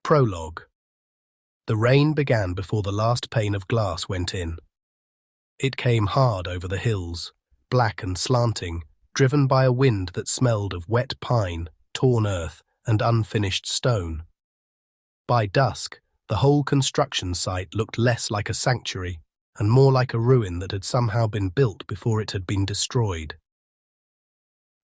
Prologue. The rain began before the last pane of glass went in. It came hard over the hills, black and slanting, driven by a wind that smelled of wet pine, torn earth, and unfinished stone. By dusk, the whole construction site looked less like a sanctuary and more like a ruin that had somehow been built before it had been destroyed.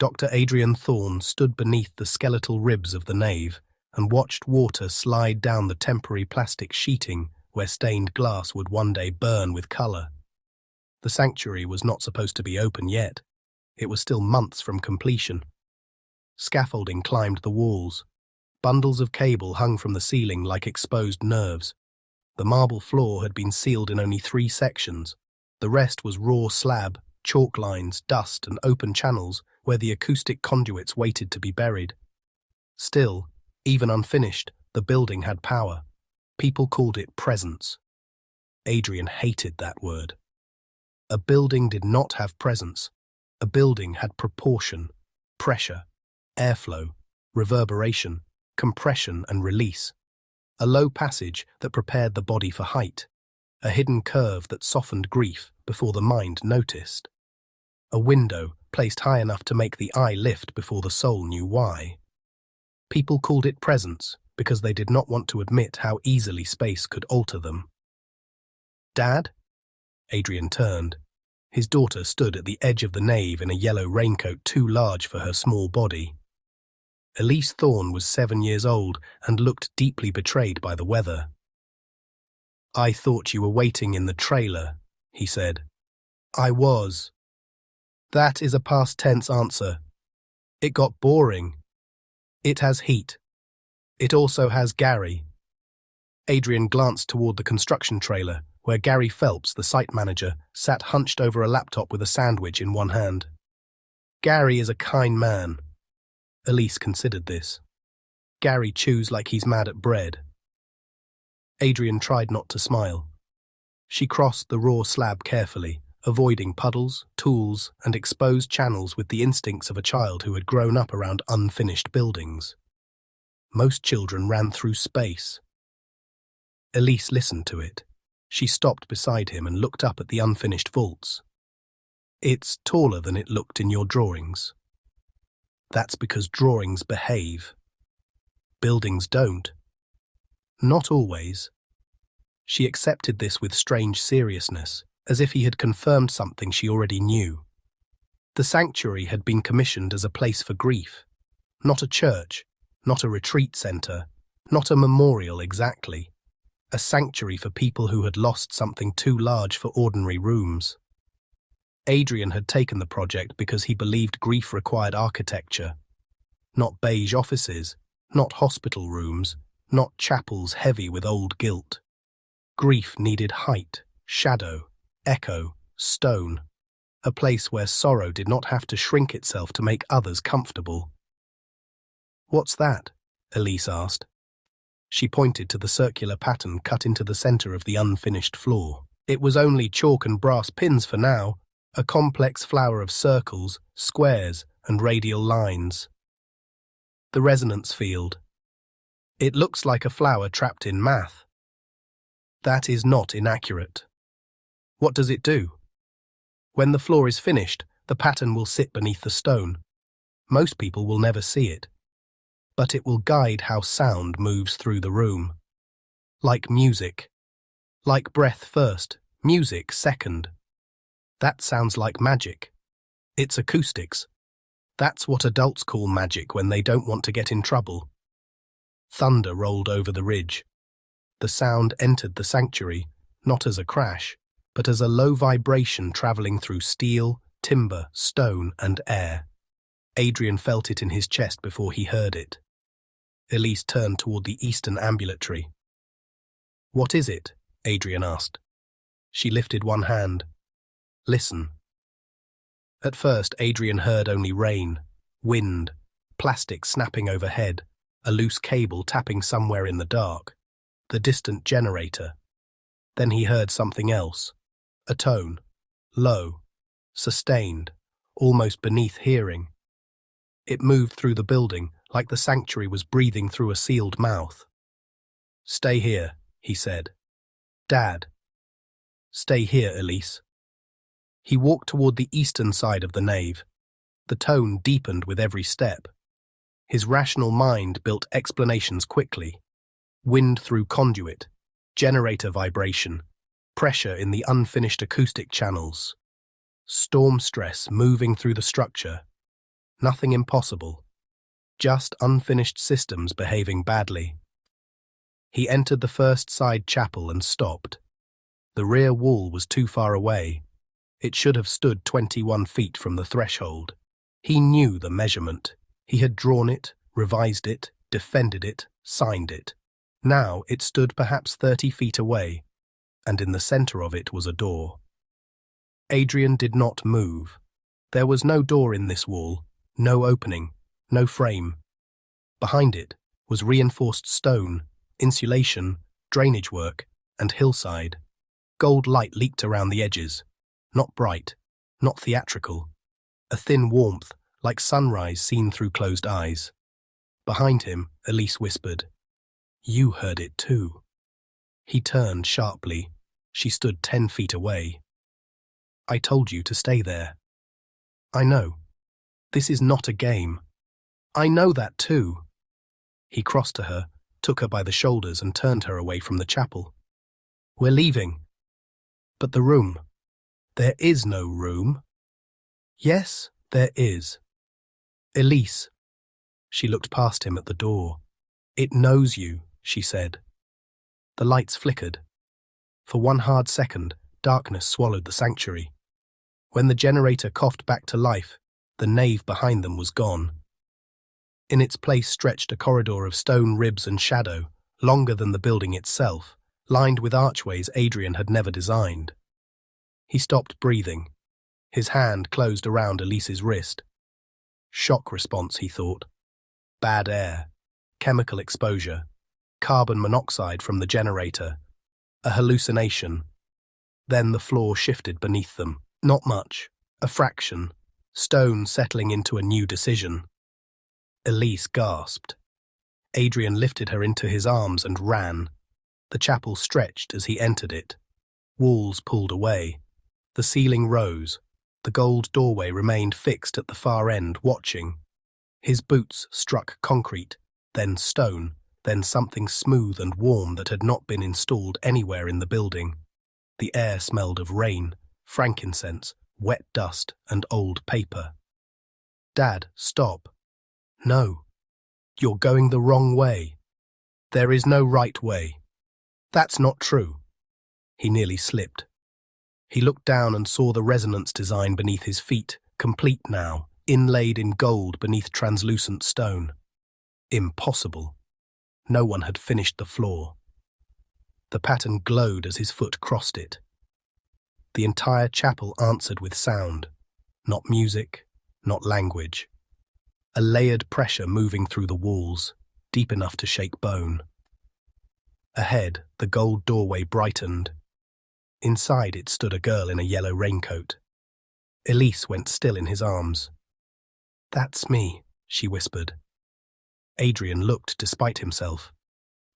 Dr. Adrian Thorne stood beneath the skeletal ribs of the nave and watched water slide down the temporary plastic sheeting where stained glass would one day burn with colour. The sanctuary was not supposed to be open yet. It was still months from completion. Scaffolding climbed the walls. Bundles of cable hung from the ceiling like exposed nerves. The marble floor had been sealed in only 3 sections. The rest was raw slab, chalk lines, dust, and open channels where the acoustic conduits waited to be buried. Still, even unfinished, the building had power. People called it presence. Adrian hated that word. A building did not have presence. A building had proportion, pressure, airflow, reverberation, compression and release. A low passage that prepared the body for height. A hidden curve that softened grief before the mind noticed. A window placed high enough to make the eye lift before the soul knew why. People called it presence because they did not want to admit how easily space could alter them. "Dad?" Adrian turned. His daughter stood at the edge of the nave in a yellow raincoat too large for her small body. Elise Thorne was 7 years old and looked deeply betrayed by the weather. "I thought you were waiting in the trailer," he said. "I was." "That is a past tense answer. It got boring. It has heat. It also has Gary." Adrian glanced toward the construction trailer, where Gary Phelps, the site manager, sat hunched over a laptop with a sandwich in one hand. "Gary is a kind man." Elise considered this. "Gary chews like he's mad at bread." Adrian tried not to smile. She crossed the raw slab carefully, avoiding puddles, tools, and exposed channels with the instincts of a child who had grown up around unfinished buildings. Most children ran through space. Elise listened to it. She stopped beside him and looked up at the unfinished vaults. "It's taller than it looked in your drawings." "That's because drawings behave. Buildings don't." "Not always." She accepted this with strange seriousness, as if he had confirmed something she already knew. The sanctuary had been commissioned as a place for grief. Not a church, not a retreat center, not a memorial exactly. A sanctuary for people who had lost something too large for ordinary rooms. Adrian had taken the project because he believed grief required architecture. Not beige offices, not hospital rooms, not chapels heavy with old guilt. Grief needed height, shadow, echo, stone. A place where sorrow did not have to shrink itself to make others comfortable. "What's that?" Elise asked. She pointed to the circular pattern cut into the center of the unfinished floor. It was only chalk and brass pins for now, a complex flower of circles, squares, and radial lines. "The resonance field. It looks like a flower trapped in math." "That is not inaccurate." "What does it do?" "When the floor is finished, the pattern will sit beneath the stone. Most people will never see it. But it will guide how sound moves through the room. Like music. Like breath first, music second. That sounds like magic. It's acoustics. That's what adults call magic when they don't want to get in trouble." Thunder rolled over the ridge. The sound entered the sanctuary, not as a crash, but as a low vibration traveling through steel, timber, stone, and air. Adrian felt it in his chest before he heard it. Elise turned toward the eastern ambulatory. "What is it?" Adrian asked. She lifted one hand. "Listen." At first, Adrian heard only rain, wind, plastic snapping overhead, a loose cable tapping somewhere in the dark, the distant generator. Then he heard something else, a tone, low, sustained, almost beneath hearing. It moved through the building like the sanctuary was breathing through a sealed mouth. Stay here, he said. Dad. Stay here, Elise. He walked toward the eastern side of the nave. The tone deepened with every step. His rational mind built explanations quickly. Wind through conduit, generator vibration, pressure in the unfinished acoustic channels, storm stress moving through the structure. Nothing impossible, just unfinished systems behaving badly. He entered the first side chapel and stopped. The rear wall was too far away. It should have stood 21 feet from the threshold. He knew the measurement. He had drawn it, revised it, defended it, signed it. Now it stood perhaps 30 feet away, and in the center of it was a door. Adrian did not move. There was no door in this wall, no opening, no frame. Behind it was reinforced stone, insulation, drainage work, and hillside. Gold light leaked around the edges. Not bright, not theatrical. A thin warmth, like sunrise seen through closed eyes. Behind him, Elise whispered, "You heard it too." He turned sharply. She stood 10 feet away. "I told you to stay there." "I know. This is not a game." "I know that too." He crossed to her, took her by the shoulders and turned her away from the chapel. "We're leaving." "But the room." "There is no room." "Yes, there is." "Elise." She looked past him at the door. "It knows you," she said. The lights flickered. For one hard second, darkness swallowed the sanctuary. When the generator coughed back to life, the nave behind them was gone. In its place stretched a corridor of stone ribs and shadow, longer than the building itself, lined with archways Adrian had never designed. He stopped breathing. His hand closed around Elise's wrist. Shock response, he thought. Bad air, chemical exposure, carbon monoxide from the generator, a hallucination. Then the floor shifted beneath them. Not much, a fraction, stone settling into a new decision. Elise gasped. Adrian lifted her into his arms and ran. The chapel stretched as he entered it. Walls pulled away. The ceiling rose. The gold doorway remained fixed at the far end, watching. His boots struck concrete, then stone, then something smooth and warm that had not been installed anywhere in the building. The air smelled of rain, frankincense, wet dust, and old paper. Dad, stop. No. You're going the wrong way. There is no right way. That's not true. He nearly slipped. He looked down and saw the resonance design beneath his feet, complete now, inlaid in gold beneath translucent stone. Impossible. No one had finished the floor. The pattern glowed as his foot crossed it. The entire chapel answered with sound, not music, not language. A layered pressure moving through the walls, deep enough to shake bone. Ahead, the gold doorway brightened. Inside it stood a girl in a yellow raincoat. Elise went still in his arms. That's me, she whispered. Adrian looked despite himself.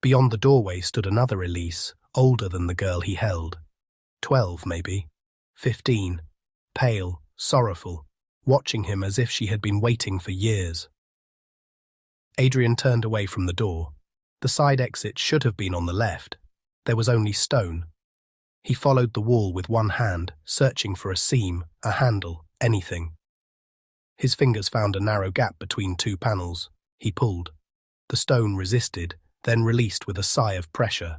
Beyond the doorway stood another Elise, older than the girl he held. 12, maybe. 15. Pale, sorrowful, watching him as if she had been waiting for years. Adrian turned away from the door. The side exit should have been on the left. There was only stone. He followed the wall with one hand, searching for a seam, a handle, anything. His fingers found a narrow gap between two panels. He pulled. The stone resisted, then released with a sigh of pressure.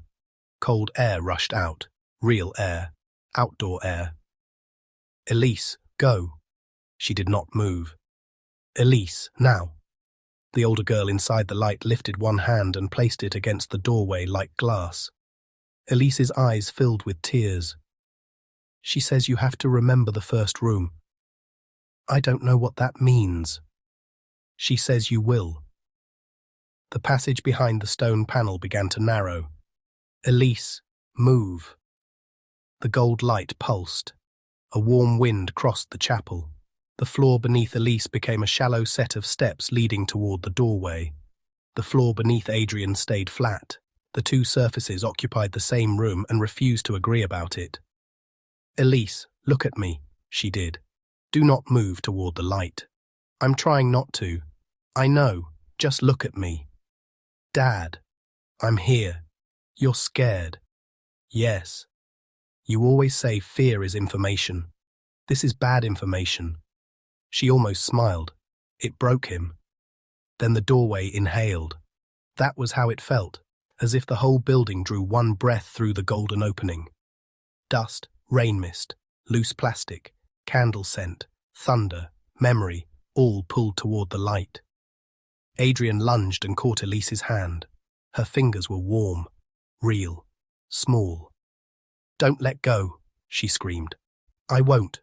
Cold air rushed out. Real air. Outdoor air. Elise, go. She did not move. Elise, now. The older girl inside the light lifted one hand and placed it against the doorway like glass. Elise's eyes filled with tears. She says you have to remember the first room. I don't know what that means. She says you will. The passage behind the stone panel began to narrow. Elise, move. The gold light pulsed. A warm wind crossed the chapel. The floor beneath Elise became a shallow set of steps leading toward the doorway. The floor beneath Adrian stayed flat. The two surfaces occupied the same room and refused to agree about it. "Elise, look at me," she did. "Do not move toward the light." "I'm trying not to." "I know, just look at me." "Dad, I'm here." "You're scared." "Yes. You always say fear is information. This is bad information." She almost smiled. It broke him. Then the doorway inhaled. That was how it felt, as if the whole building drew one breath through the golden opening. Dust, rain mist, loose plastic, candle scent, thunder, memory, all pulled toward the light. Adrian lunged and caught Elise's hand. Her fingers were warm, real, small. "Don't let go," she screamed. "I won't."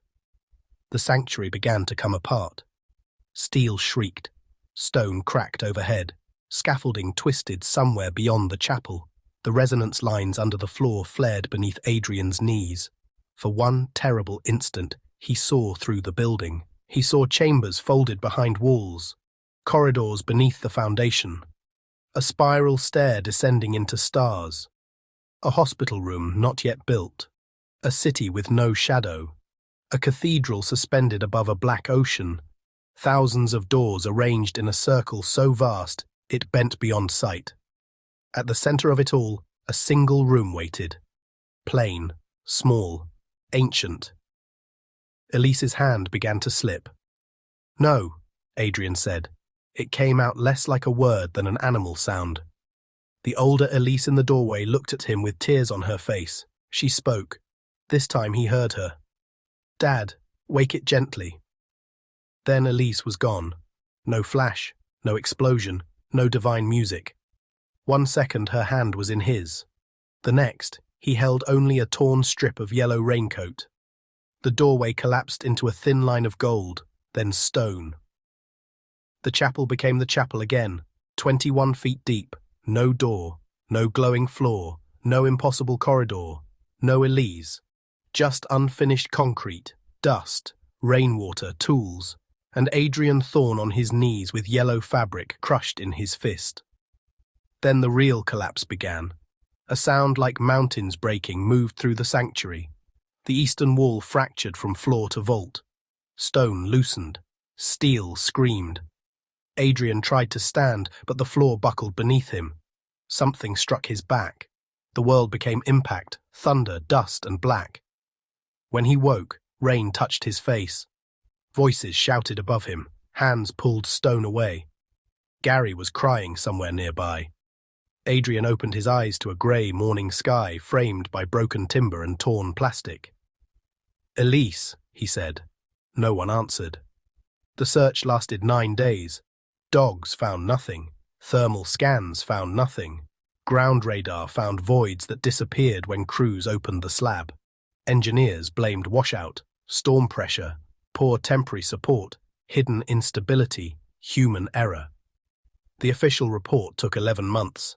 The sanctuary began to come apart. Steel shrieked. Stone cracked overhead. Scaffolding twisted somewhere beyond the chapel. The resonance lines under the floor flared beneath Adrian's knees. For one terrible instant, he saw through the building. He saw chambers folded behind walls, corridors beneath the foundation, a spiral stair descending into stars, a hospital room not yet built, a city with no shadow, a cathedral suspended above a black ocean, thousands of doors arranged in a circle so vast it bent beyond sight. At the center of it all, a single room waited. Plain, small, ancient. Elise's hand began to slip. "No," Adrian said. It came out less like a word than an animal sound. The older Elise in the doorway looked at him with tears on her face. She spoke. This time he heard her. "Dad, wake it gently." Then Elise was gone. No flash, no explosion, no divine music. 1 second her hand was in his. The next, he held only a torn strip of yellow raincoat. The doorway collapsed into a thin line of gold, then stone. The chapel became the chapel again, 21 feet deep, no door, no glowing floor, no impossible corridor, no Elise. Just unfinished concrete, dust, rainwater, tools, and Adrian Thorne on his knees with yellow fabric crushed in his fist. Then the real collapse began. A sound like mountains breaking moved through the sanctuary. The eastern wall fractured from floor to vault. Stone loosened. Steel screamed. Adrian tried to stand, but the floor buckled beneath him. Something struck his back. The world became impact, thunder, dust, and black. When he woke, rain touched his face. Voices shouted above him. Hands pulled stone away. Gary was crying somewhere nearby. Adrian opened his eyes to a grey morning sky framed by broken timber and torn plastic. "Elise," he said. No one answered. The search lasted 9 days. Dogs found nothing. Thermal scans found nothing. Ground radar found voids that disappeared when crews opened the slab. Engineers blamed washout, storm pressure, poor temporary support, hidden instability, human error. The official report took 11 months.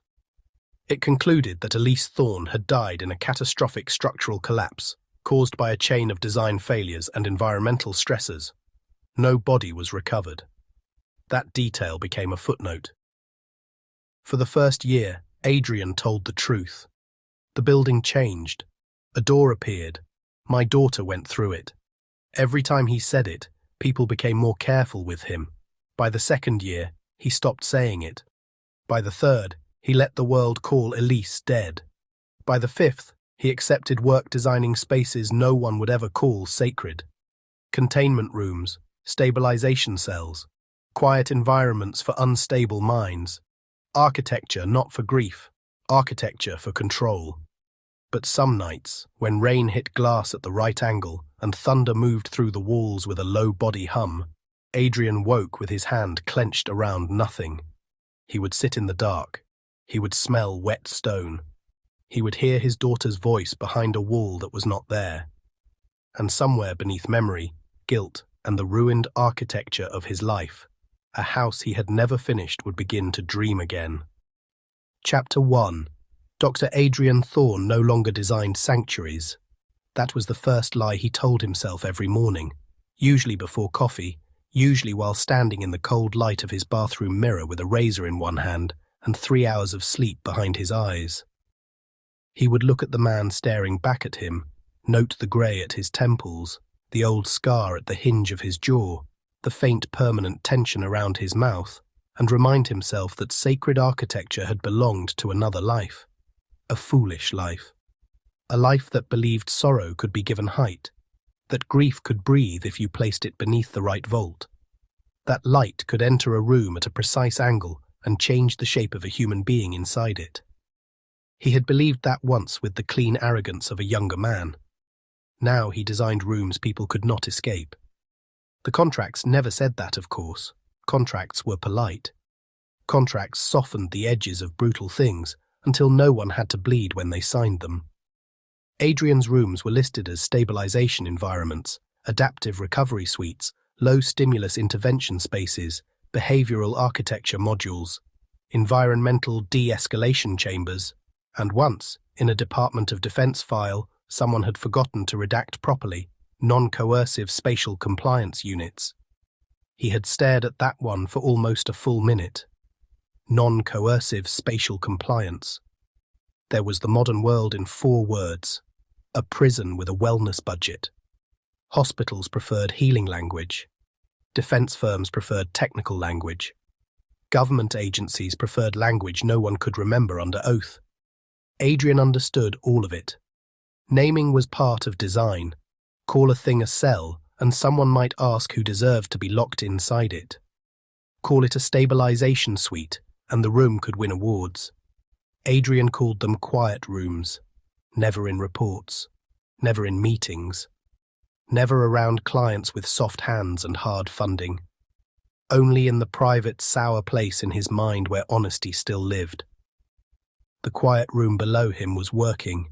It concluded that Elise Thorne had died in a catastrophic structural collapse caused by a chain of design failures and environmental stressors. No body was recovered. That detail became a footnote. For the first year, Adrian told the truth. The building changed. A door appeared. My daughter went through it. Every time he said it, people became more careful with him. By the 2nd year, he stopped saying it. By the 3rd, he let the world call Elise dead. By the 5th, he accepted work designing spaces no one would ever call sacred. Containment rooms, stabilization cells, quiet environments for unstable minds. Architecture not for grief, architecture for control. But some nights, when rain hit glass at the right angle and thunder moved through the walls with a low body hum, Adrian woke with his hand clenched around nothing. He would sit in the dark. He would smell wet stone. He would hear his daughter's voice behind a wall that was not there. And somewhere beneath memory, guilt, and the ruined architecture of his life, a house he had never finished would begin to dream again. Chapter 1. Dr. Adrian Thorne no longer designed sanctuaries. That was the first lie he told himself every morning, usually before coffee, usually while standing in the cold light of his bathroom mirror with a razor in one hand and 3 hours of sleep behind his eyes. He would look at the man staring back at him, note the grey at his temples, the old scar at the hinge of his jaw, the faint permanent tension around his mouth, and remind himself that sacred architecture had belonged to another life. A foolish life. A life that believed sorrow could be given height, that grief could breathe if you placed it beneath the right vault, that light could enter a room at a precise angle and change the shape of a human being inside it. He had believed that once with the clean arrogance of a younger man. Now he designed rooms people could not escape. The contracts never said that, of course. Contracts were polite. Contracts softened the edges of brutal things until no one had to bleed when they signed them. Adrian's rooms were listed as stabilization environments, adaptive recovery suites, low-stimulus intervention spaces, behavioral architecture modules, environmental de-escalation chambers, and once, in a Department of Defense file, someone had forgotten to redact properly, non-coercive spatial compliance units. He had stared at that one for almost a full minute. Non-coercive spatial compliance. There was the modern world in 4 words. A prison with a wellness budget. Hospitals preferred healing language. Defense firms preferred technical language. Government agencies preferred language no one could remember under oath. Adrian understood all of it. Naming was part of design. Call a thing a cell, and someone might ask who deserved to be locked inside it. Call it a stabilization suite, and the room could win awards. Adrian called them quiet rooms. Never in reports. Never in meetings. Never around clients with soft hands and hard funding. Only in the private, sour place in his mind where honesty still lived. The quiet room below him was working.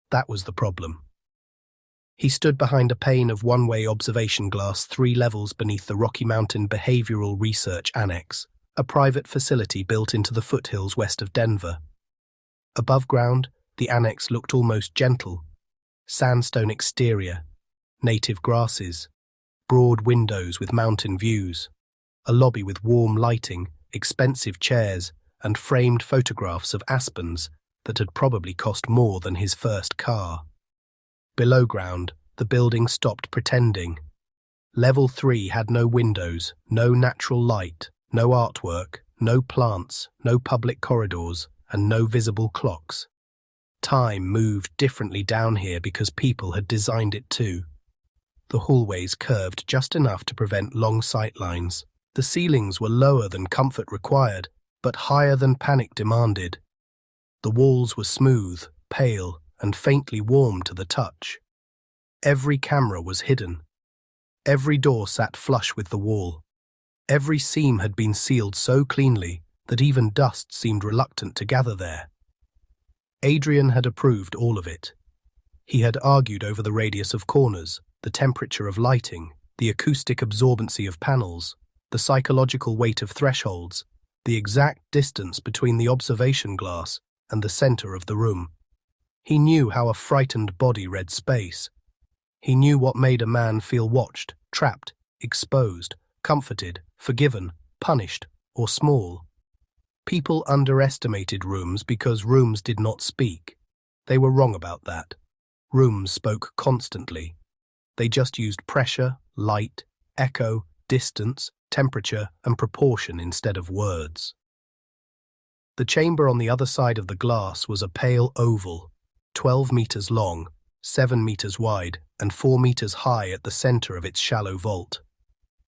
That was the problem. He stood behind a pane of one-way observation glass 3 levels beneath the Rocky Mountain Behavioral Research Annex, a private facility built into the foothills west of Denver. Above ground, the annex looked almost gentle. Sandstone exterior, native grasses, broad windows with mountain views, a lobby with warm lighting, expensive chairs, and framed photographs of aspens that had probably cost more than his first car. Below ground, the building stopped pretending. Level 3 had no windows, no natural light, no artwork, no plants, no public corridors, and no visible clocks. Time moved differently down here because people had designed it too. The hallways curved just enough to prevent long sight lines. The ceilings were lower than comfort required, but higher than panic demanded. The walls were smooth, pale, and faintly warm to the touch. Every camera was hidden. Every door sat flush with the wall. Every seam had been sealed so cleanly that even dust seemed reluctant to gather there. Adrian had approved all of it. He had argued over the radius of corners, the temperature of lighting, the acoustic absorbency of panels, the psychological weight of thresholds, the exact distance between the observation glass and the center of the room. He knew how a frightened body read space. He knew what made a man feel watched, trapped, exposed, comforted, forgiven, punished, or small. People underestimated rooms because rooms did not speak. They were wrong about that. Rooms spoke constantly. They just used pressure, light, echo, distance, temperature, and proportion instead of words. The chamber on the other side of the glass was a pale oval, 12 meters long, 7 meters wide, and 4 meters high at the center of its shallow vault.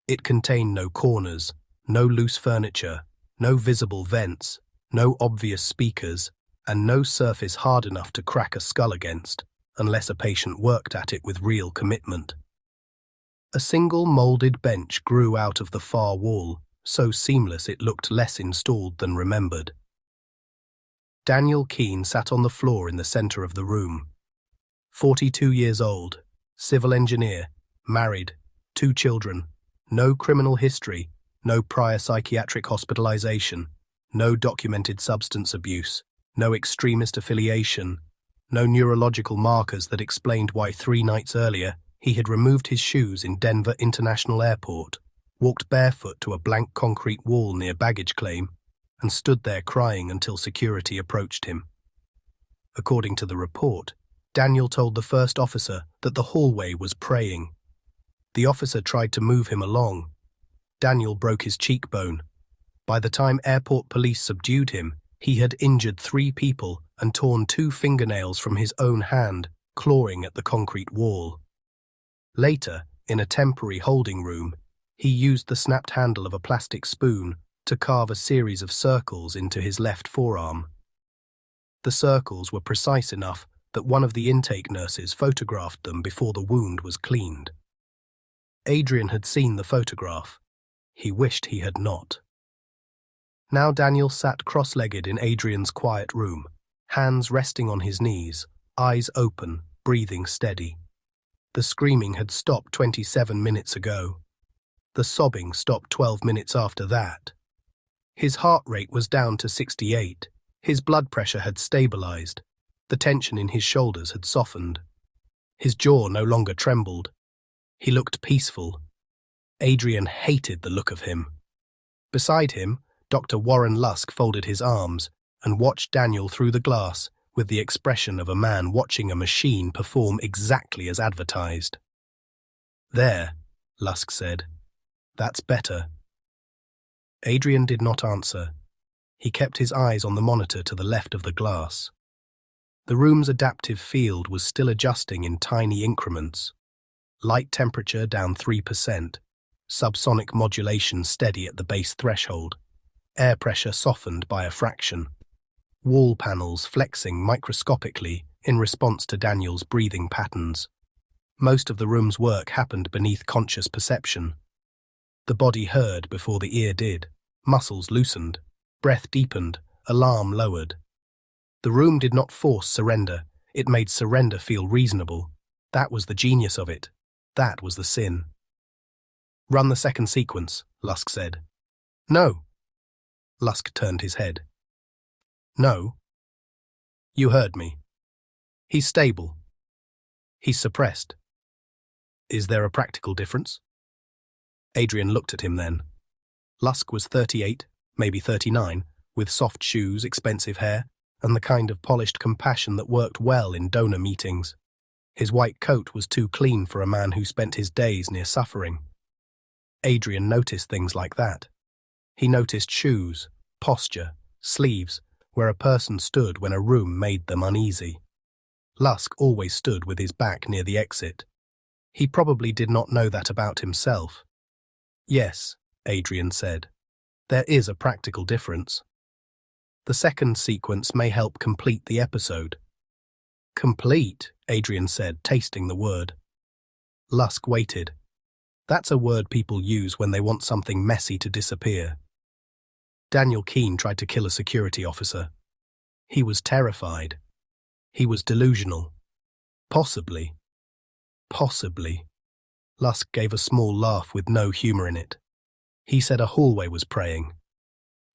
It contained no corners, no loose furniture, no visible vents, no obvious speakers, and no surface hard enough to crack a skull against, unless a patient worked at it with real commitment. A single molded bench grew out of the far wall, so seamless it looked less installed than remembered. Daniel Keene sat on the floor in the center of the room. 42 years old, civil engineer, married, 2 children, no criminal history, no prior psychiatric hospitalization, no documented substance abuse, no extremist affiliation, no neurological markers that explained why 3 nights earlier he had removed his shoes in Denver International Airport, walked barefoot to a blank concrete wall near baggage claim, and stood there crying until security approached him. According to the report, Daniel told the first officer that the hallway was praying. The officer tried to move him along. Daniel broke his cheekbone. By the time airport police subdued him, he had injured 3 people and torn 2 fingernails from his own hand, clawing at the concrete wall. Later, in a temporary holding room, he used the snapped handle of a plastic spoon to carve a series of circles into his left forearm. The circles were precise enough that one of the intake nurses photographed them before the wound was cleaned. Adrian had seen the photograph. He wished he had not. Now Daniel sat cross-legged in Adrian's quiet room, hands resting on his knees, eyes open, breathing steady. The screaming had stopped 27 minutes ago. The sobbing stopped 12 minutes after that. His heart rate was down to 68. His blood pressure had stabilized. The tension in his shoulders had softened. His jaw no longer trembled. He looked peaceful. Adrian hated the look of him. Beside him, Dr. Warren Lusk folded his arms and watched Daniel through the glass with the expression of a man watching a machine perform exactly as advertised. "There," Lusk said. "That's better." Adrian did not answer. He kept his eyes on the monitor to the left of the glass. The room's adaptive field was still adjusting in tiny increments. Light temperature down 3%, subsonic modulation steady at the base threshold, air pressure softened by a fraction, wall panels flexing microscopically in response to Daniel's breathing patterns. Most of the room's work happened beneath conscious perception. The body heard before the ear did, muscles loosened, breath deepened, alarm lowered. The room did not force surrender, it made surrender feel reasonable. That was the genius of it. That was the sin. "Run the second sequence," Lusk said. "No." Lusk turned his head. "No." "You heard me. He's stable. He's suppressed. Is there a practical difference?" Adrian looked at him then. Lusk was 38, maybe 39, with soft shoes, expensive hair, and the kind of polished compassion that worked well in donor meetings. His white coat was too clean for a man who spent his days near suffering. Adrian noticed things like that. He noticed shoes, posture, sleeves, where a person stood when a room made them uneasy. Lusk always stood with his back near the exit. He probably did not know that about himself. "Yes," Adrian said. "There is a practical difference. The second sequence may help complete the episode." "Complete," Adrian said, tasting the word. Lusk waited. That's a word people use when they want something messy to disappear. Daniel Keene tried to kill a security officer. He was terrified. He was delusional. Possibly. Possibly. Lusk gave a small laugh with no humor in it. He said a hallway was praying.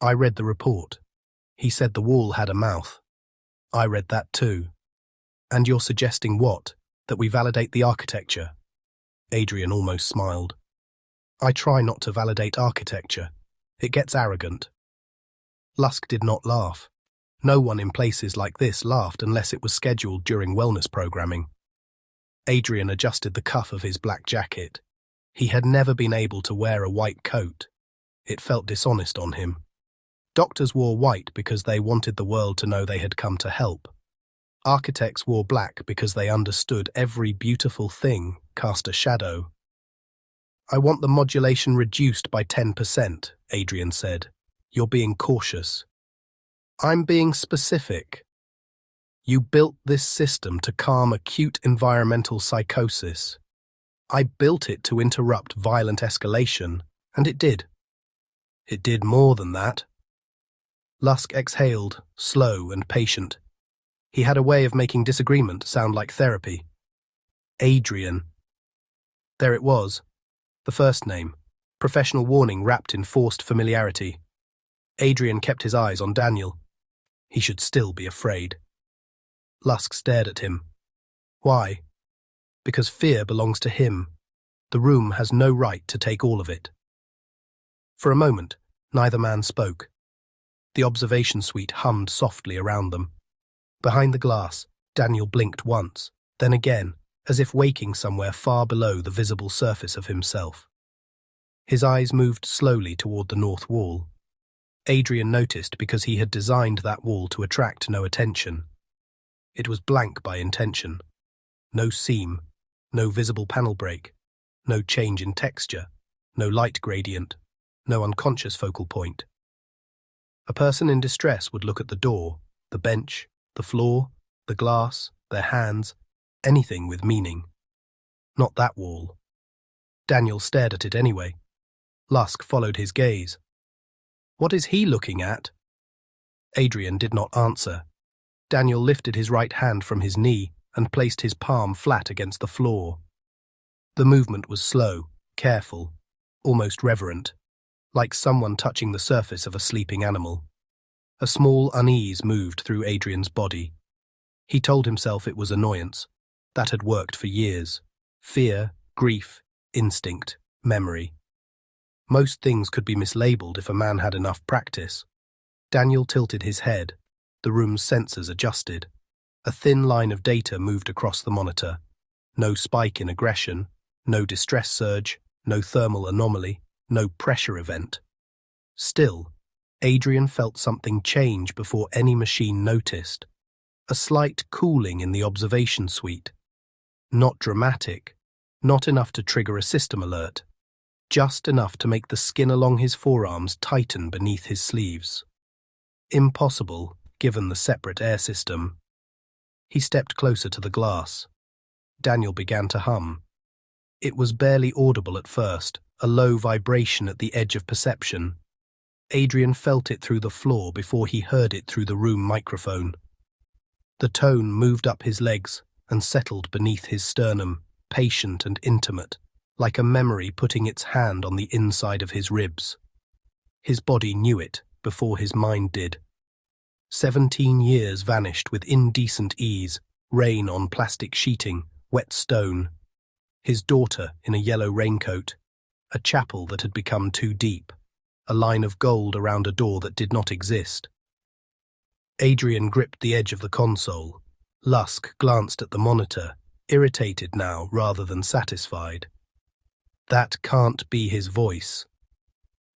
I read the report. He said the wall had a mouth. I read that too. And you're suggesting what? That we validate the architecture? Adrian almost smiled. I try not to validate architecture. It gets arrogant. Lusk did not laugh. No one in places like this laughed unless it was scheduled during wellness programming. Adrian adjusted the cuff of his black jacket. He had never been able to wear a white coat. It felt dishonest on him. Doctors wore white because they wanted the world to know they had come to help. Architects wore black because they understood every beautiful thing cast a shadow. I want the modulation reduced by 10%, Adrian said. You're being cautious. I'm being specific. You built this system to calm acute environmental psychosis. I built it to interrupt violent escalation, and it did. It did more than that. Lusk exhaled, slow and patient. He had a way of making disagreement sound like therapy. Adrian. There it was. The first name. Professional warning wrapped in forced familiarity. Adrian kept his eyes on Daniel. He should still be afraid. Lusk stared at him. Why? Because fear belongs to him. The room has no right to take all of it. For a moment, neither man spoke. The observation suite hummed softly around them. Behind the glass, Daniel blinked once, then again, as if waking somewhere far below the visible surface of himself. His eyes moved slowly toward the north wall. Adrian noticed because he had designed that wall to attract no attention. It was blank by intention. No seam, no visible panel break, no change in texture, no light gradient, no unconscious focal point. A person in distress would look at the door, the bench, the floor, the glass, their hands, anything with meaning. Not that wall. Daniel stared at it anyway. Lusk followed his gaze. What is he looking at? Adrian did not answer. Daniel lifted his right hand from his knee and placed his palm flat against the floor. The movement was slow, careful, almost reverent, like someone touching the surface of a sleeping animal. A small unease moved through Adrian's body. He told himself it was annoyance. That had worked for years. Fear, grief, instinct, memory. Most things could be mislabeled if a man had enough practice. Daniel tilted his head. The room's sensors adjusted. A thin line of data moved across the monitor. No spike in aggression, no distress surge, no thermal anomaly, no pressure event. Still, Adrian felt something change before any machine noticed. A slight cooling in the observation suite. Not dramatic, not enough to trigger a system alert. Just enough to make the skin along his forearms tighten beneath his sleeves. Impossible, given the separate air system. He stepped closer to the glass. Daniel began to hum. It was barely audible at first, a low vibration at the edge of perception. Adrian felt it through the floor before he heard it through the room microphone. The tone moved up his legs and settled beneath his sternum, patient and intimate, like a memory putting its hand on the inside of his ribs. His body knew it before his mind did. 17 years vanished with indecent ease, rain on plastic sheeting, wet stone. His daughter in a yellow raincoat, a chapel that had become too deep, a line of gold around a door that did not exist. Adrian gripped the edge of the console. Lusk glanced at the monitor, irritated now rather than satisfied. That can't be his voice.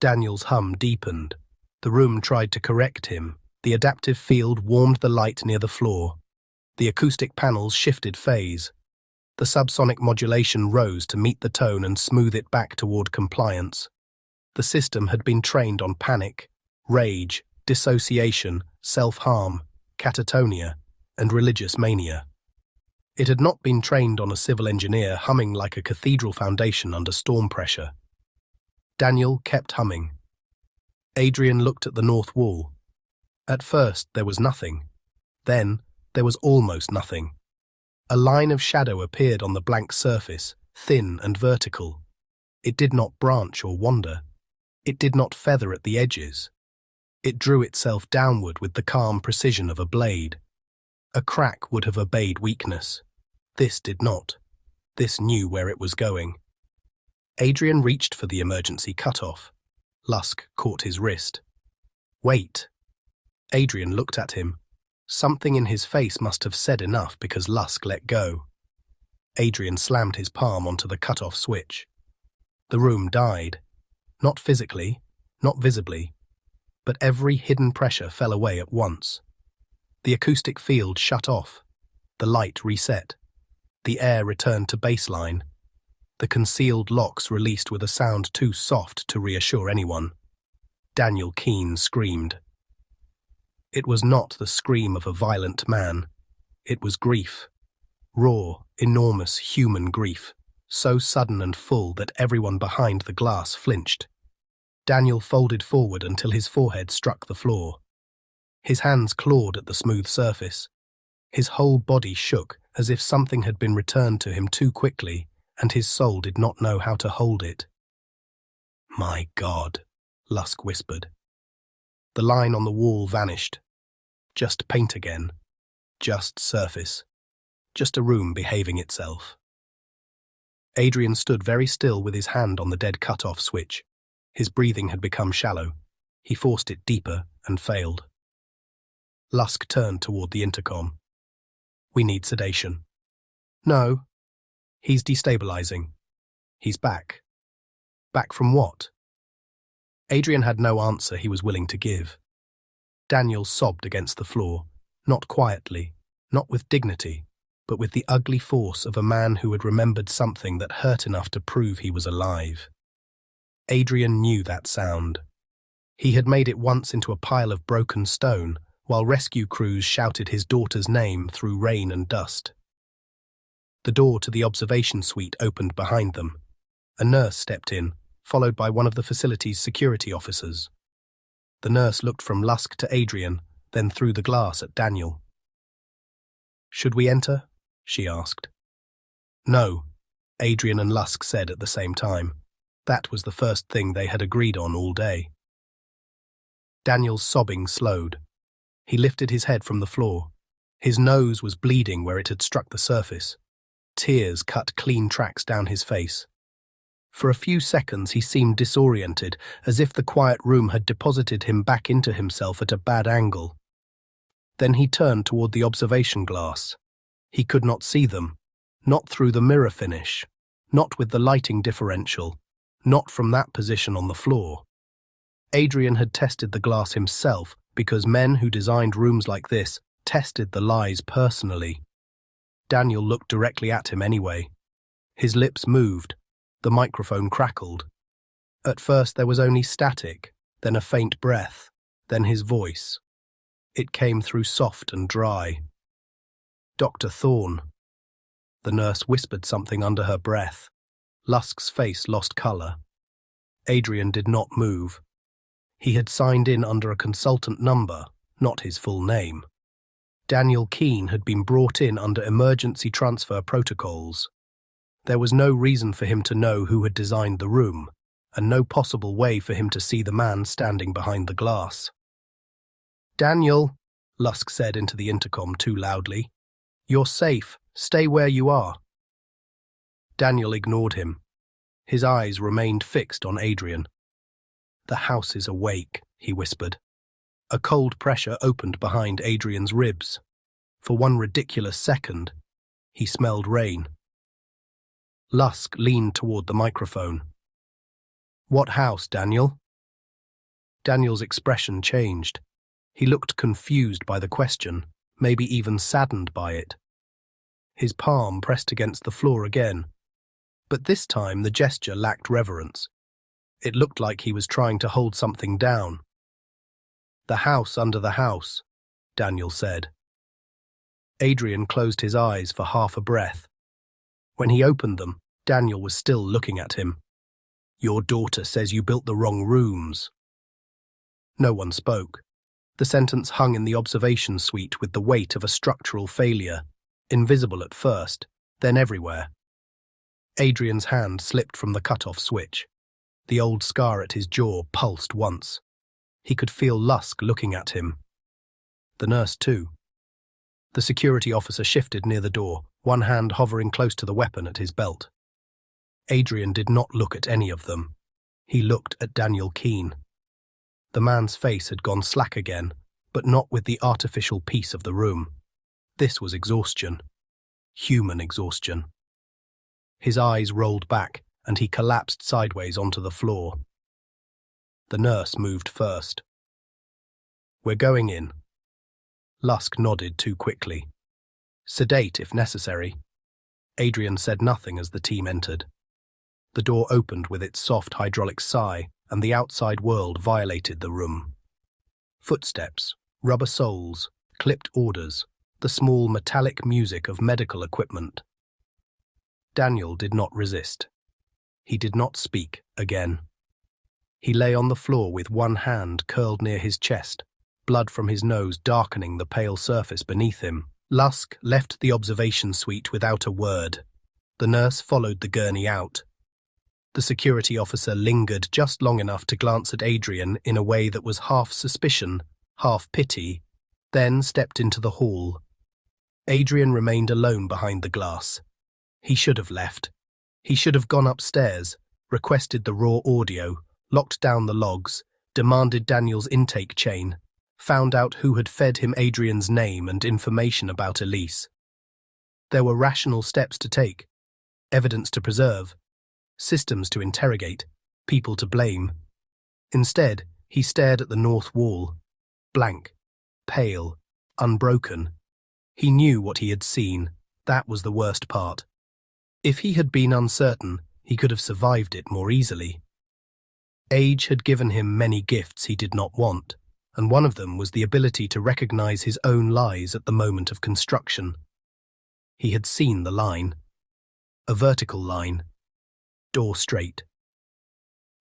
Daniel's hum deepened. The room tried to correct him. The adaptive field warmed the light near the floor. The acoustic panels shifted phase. The subsonic modulation rose to meet the tone and smooth it back toward compliance. The system had been trained on panic, rage, dissociation, self-harm, catatonia, and religious mania. It had not been trained on a civil engineer humming like a cathedral foundation under storm pressure. Daniel kept humming. Adrian looked at the north wall. At first there was nothing. Then there was almost nothing. A line of shadow appeared on the blank surface, thin and vertical. It did not branch or wander. It did not feather at the edges. It drew itself downward with the calm precision of a blade. A crack would have obeyed weakness. This did not. This knew where it was going. Adrian reached for the emergency cutoff. Lusk caught his wrist. Wait. Adrian looked at him. Something in his face must have said enough because Lusk let go. Adrian slammed his palm onto the cutoff switch. The room died. Not physically, not visibly, but every hidden pressure fell away at once. The acoustic field shut off. The light reset. The air returned to baseline. The concealed locks released with a sound too soft to reassure anyone. Daniel Keene screamed. It was not the scream of a violent man. It was grief. Raw, enormous human grief, so sudden and full that everyone behind the glass flinched. Daniel folded forward until his forehead struck the floor. His hands clawed at the smooth surface. His whole body shook as if something had been returned to him too quickly, and his soul did not know how to hold it. "My God," Lusk whispered. The line on the wall vanished. Just paint again. Just surface. Just a room behaving itself. Adrian stood very still with his hand on the dead cut-off switch. His breathing had become shallow. He forced it deeper and failed. Lusk turned toward the intercom. We need sedation. No. He's destabilizing. He's back. Back from what? Adrian had no answer he was willing to give. Daniel sobbed against the floor, not quietly, not with dignity, but with the ugly force of a man who had remembered something that hurt enough to prove he was alive. Adrian knew that sound. He had made it once into a pile of broken stone, while rescue crews shouted his daughter's name through rain and dust. The door to the observation suite opened behind them. A nurse stepped in, followed by one of the facility's security officers. The nurse looked from Lusk to Adrian, then through the glass at Daniel. Should we enter? She asked. No, Adrian and Lusk said at the same time. That was the first thing they had agreed on all day. Daniel's sobbing slowed. He lifted his head from the floor. His nose was bleeding where it had struck the surface. Tears cut clean tracks down his face. For a few seconds he seemed disoriented, as if the quiet room had deposited him back into himself at a bad angle. Then he turned toward the observation glass. He could not see them, not through the mirror finish, not with the lighting differential, not from that position on the floor. Adrian had tested the glass himself because men who designed rooms like this tested the lies personally. Daniel looked directly at him anyway. His lips moved. The microphone crackled. At first there was only static, then a faint breath, then his voice. It came through soft and dry. Dr. Thorne. The nurse whispered something under her breath. Lusk's face lost colour. Adrian did not move. He had signed in under a consultant number, not his full name. Daniel Keane had been brought in under emergency transfer protocols. There was no reason for him to know who had designed the room, and no possible way for him to see the man standing behind the glass. Daniel, Lusk said into the intercom too loudly. You're safe. Stay where you are. Daniel ignored him. His eyes remained fixed on Adrian. The house is awake, he whispered. A cold pressure opened behind Adrian's ribs. For one ridiculous second, he smelled rain. Lusk leaned toward the microphone. What house, Daniel? Daniel's expression changed. He looked confused by the question, maybe even saddened by it. His palm pressed against the floor again. But this time the gesture lacked reverence. It looked like he was trying to hold something down. The house under the house, Daniel said. Adrian closed his eyes for half a breath. When he opened them, Daniel was still looking at him. Your daughter says you built the wrong rooms. No one spoke. The sentence hung in the observation suite with the weight of a structural failure, invisible at first, then everywhere. Adrian's hand slipped from the cut-off switch. The old scar at his jaw pulsed once. He could feel Lusk looking at him. The nurse too. The security officer shifted near the door, one hand hovering close to the weapon at his belt. Adrian did not look at any of them. He looked at Daniel Keane. The man's face had gone slack again, but not with the artificial peace of the room. This was exhaustion. Human exhaustion. His eyes rolled back, and he collapsed sideways onto the floor. The nurse moved first. We're going in. Lusk nodded too quickly. Sedate if necessary. Adrian said nothing as the team entered. The door opened with its soft hydraulic sigh, and the outside world violated the room. Footsteps, rubber soles, clipped orders, the small metallic music of medical equipment. Daniel did not resist. He did not speak again. He lay on the floor with one hand curled near his chest, blood from his nose darkening the pale surface beneath him. Lusk left the observation suite without a word. The nurse followed the gurney out. The security officer lingered just long enough to glance at Adrian in a way that was half suspicion, half pity, then stepped into the hall. Adrian remained alone behind the glass. He should have left. He should have gone upstairs, requested the raw audio, locked down the logs, demanded Daniel's intake chain, found out who had fed him Adrian's name and information about Elise. There were rational steps to take, evidence to preserve, systems to interrogate, people to blame. Instead, he stared at the north wall, blank, pale, unbroken. He knew what he had seen. That was the worst part. If he had been uncertain, he could have survived it more easily. Age had given him many gifts he did not want, and one of them was the ability to recognize his own lies at the moment of construction. He had seen the line. A vertical line. Door straight.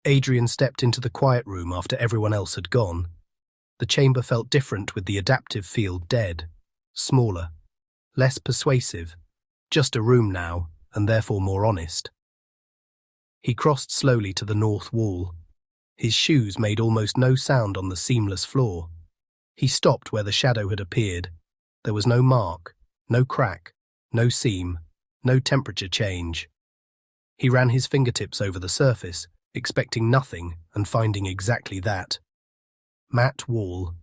Adrian stepped into the quiet room after everyone else had gone. The chamber felt different with the adaptive field dead, smaller, less persuasive, just a room now, and therefore more honest. He crossed slowly to the north wall. His shoes made almost no sound on the seamless floor. He stopped where the shadow had appeared. There was no mark, no crack, no seam, no temperature change. He ran his fingertips over the surface, expecting nothing and finding exactly that. Matte wall,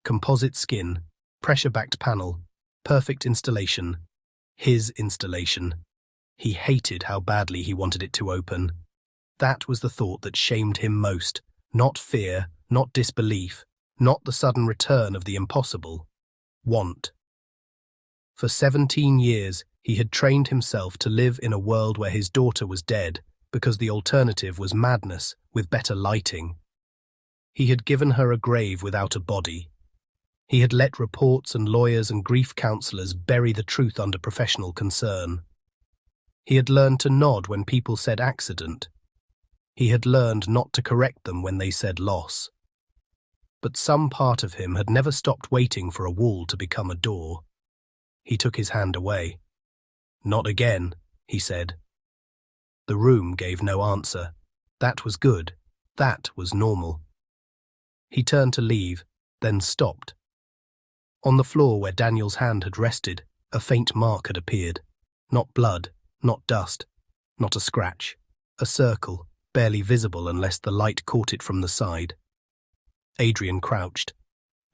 composite skin, pressure-backed panel, perfect installation. His installation. He hated how badly he wanted it to open. That was the thought that shamed him most, not fear, not disbelief, not the sudden return of the impossible. Want. For 17 years, he had trained himself to live in a world where his daughter was dead, because the alternative was madness with better lighting. He had given her a grave without a body. He had let reports and lawyers and grief counselors bury the truth under professional concern. He had learned to nod when people said accident. He had learned not to correct them when they said loss. But some part of him had never stopped waiting for a wall to become a door. He took his hand away. "Not again," he said. The room gave no answer. That was good. That was normal. He turned to leave, then stopped. On the floor where Daniel's hand had rested, a faint mark had appeared. Not blood, not dust, not a scratch. A circle, barely visible unless the light caught it from the side. Adrian crouched.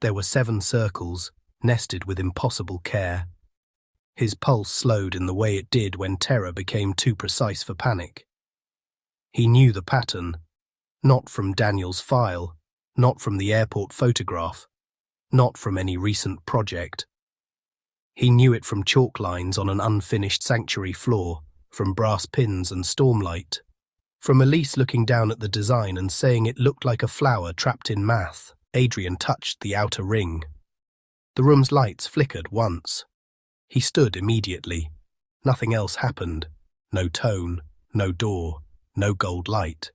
There were 7 circles, nested with impossible care. His pulse slowed in the way it did when terror became too precise for panic. He knew the pattern, not from Daniel's file, not from the airport photograph, not from any recent project. He knew it from chalk lines on an unfinished sanctuary floor, from brass pins and stormlight, from Elise looking down at the design and saying it looked like a flower trapped in math. Adrian touched the outer ring. The room's lights flickered once. He stood immediately. Nothing else happened. No tone, no door, no gold light.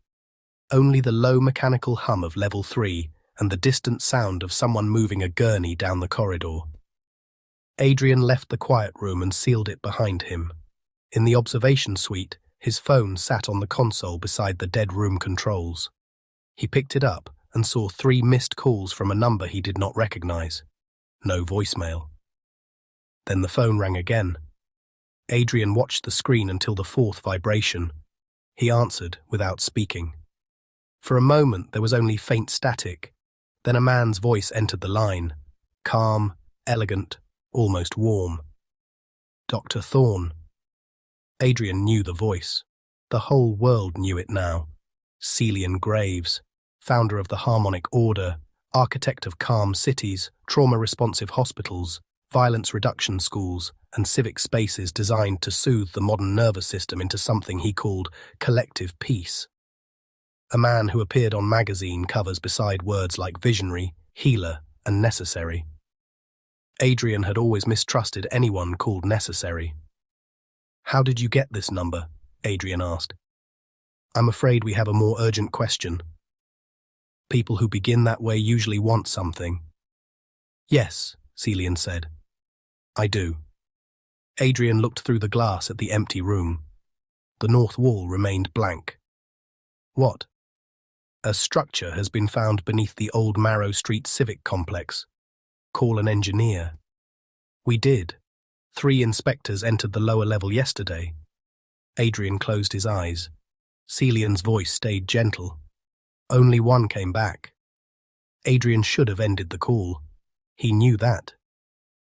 Only the low mechanical hum of level 3 and the distant sound of someone moving a gurney down the corridor. Adrian left the quiet room and sealed it behind him. In the observation suite, his phone sat on the console beside the dead room controls. He picked it up and saw 3 missed calls from a number he did not recognize. No voicemail. Then the phone rang again. Adrian watched the screen until the 4th vibration. He answered without speaking. For a moment there was only faint static. Then a man's voice entered the line. Calm, elegant, almost warm. Dr. Thorne. Adrian knew the voice. The whole world knew it now. Celian Graves, founder of the Harmonic Order, architect of calm cities, trauma-responsive hospitals, violence reduction schools, and civic spaces designed to soothe the modern nervous system into something he called collective peace. A man who appeared on magazine covers beside words like visionary, healer, and necessary. Adrian had always mistrusted anyone called necessary. "How did you get this number?" Adrian asked. "I'm afraid we have a more urgent question." People who begin that way usually want something. "Yes," Celian said. "I do." Adrian looked through the glass at the empty room. The north wall remained blank. "What?" "A structure has been found beneath the old Marrow Street Civic complex. Call an engineer." "We did. 3 inspectors entered the lower level yesterday." Adrian closed his eyes. Celian's voice stayed gentle. "Only 1 came back." Adrian should have ended the call. He knew that.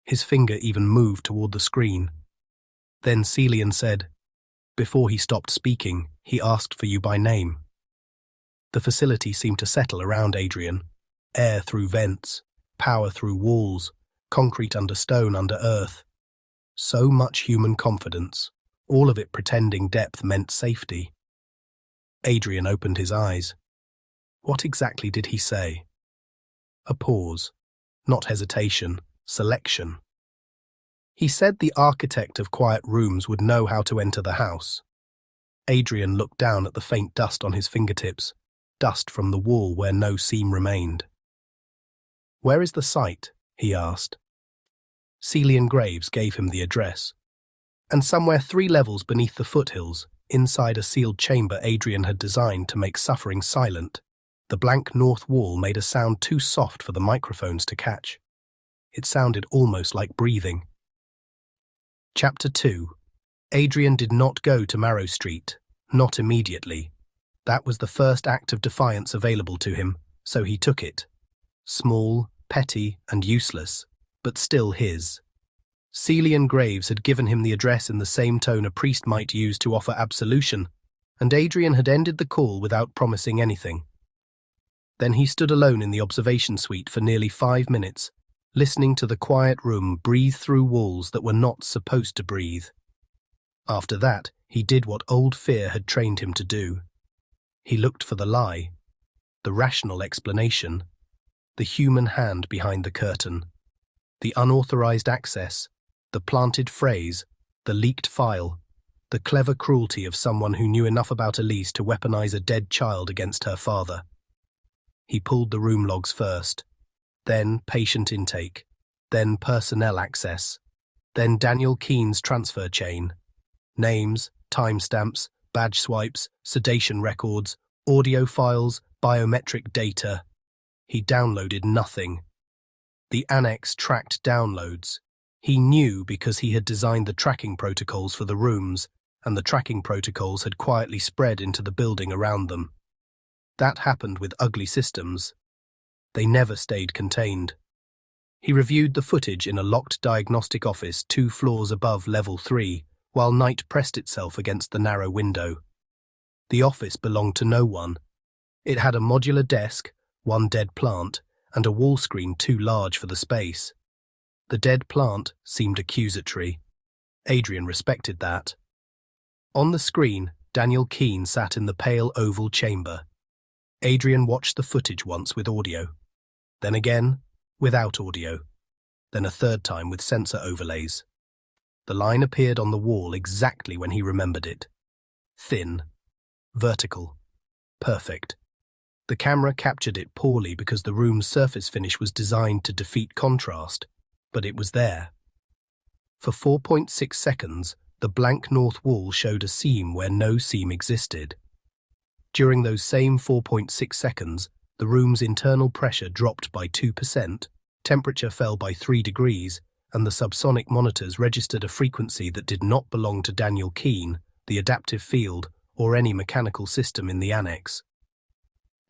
His finger even moved toward the screen. Then Celian said, "Before he stopped speaking, he asked for you by name." The facility seemed to settle around Adrian. Air through vents, power through walls, concrete under stone under earth. So much human confidence, all of it pretending depth meant safety. Adrian opened his eyes. What exactly did he say? A pause. Not hesitation, selection. He said the architect of quiet rooms would know how to enter the house. Adrian looked down at the faint dust on his fingertips, dust from the wall where no seam remained. "Where is the site?" he asked. Celian Graves gave him the address. And somewhere 3 levels beneath the foothills, inside a sealed chamber Adrian had designed to make suffering silent, the blank north wall made a sound too soft for the microphones to catch. It sounded almost like breathing. Chapter 2. Adrian did not go to Marrow Street, not immediately. That was the first act of defiance available to him, so he took it. Small, petty, and useless, but still his. Celian Graves had given him the address in the same tone a priest might use to offer absolution, and Adrian had ended the call without promising anything. Then he stood alone in the observation suite for nearly 5 minutes, listening to the quiet room breathe through walls that were not supposed to breathe. After that, he did what old fear had trained him to do. He looked for the lie, the rational explanation, the human hand behind the curtain, the unauthorized access, the planted phrase, the leaked file, the clever cruelty of someone who knew enough about Elise to weaponize a dead child against her father. He pulled the room logs first, then patient intake, then personnel access, then Daniel Keene's transfer chain. Names, timestamps, badge swipes, sedation records, audio files, biometric data. He downloaded nothing. The annex tracked downloads. He knew because he had designed the tracking protocols for the rooms, and the tracking protocols had quietly spread into the building around them. That happened with ugly systems. They never stayed contained. He reviewed the footage in a locked diagnostic office 2 floors above level 3, while night pressed itself against the narrow window. The office belonged to no one. It had a modular desk, 1 dead plant, and a wall screen too large for the space. The dead plant seemed accusatory. Adrian respected that. On the screen, Daniel Keene sat in the pale oval chamber. Adrian watched the footage once with audio, then again without audio, then a 3rd time with sensor overlays. The line appeared on the wall exactly when he remembered it. Thin, vertical, perfect. The camera captured it poorly because the room's surface finish was designed to defeat contrast, but it was there. For 4.6 seconds, the blank north wall showed a seam where no seam existed. During those same 4.6 seconds, the room's internal pressure dropped by 2%, temperature fell by 3 degrees, and the subsonic monitors registered a frequency that did not belong to Daniel Keene, the adaptive field, or any mechanical system in the annex.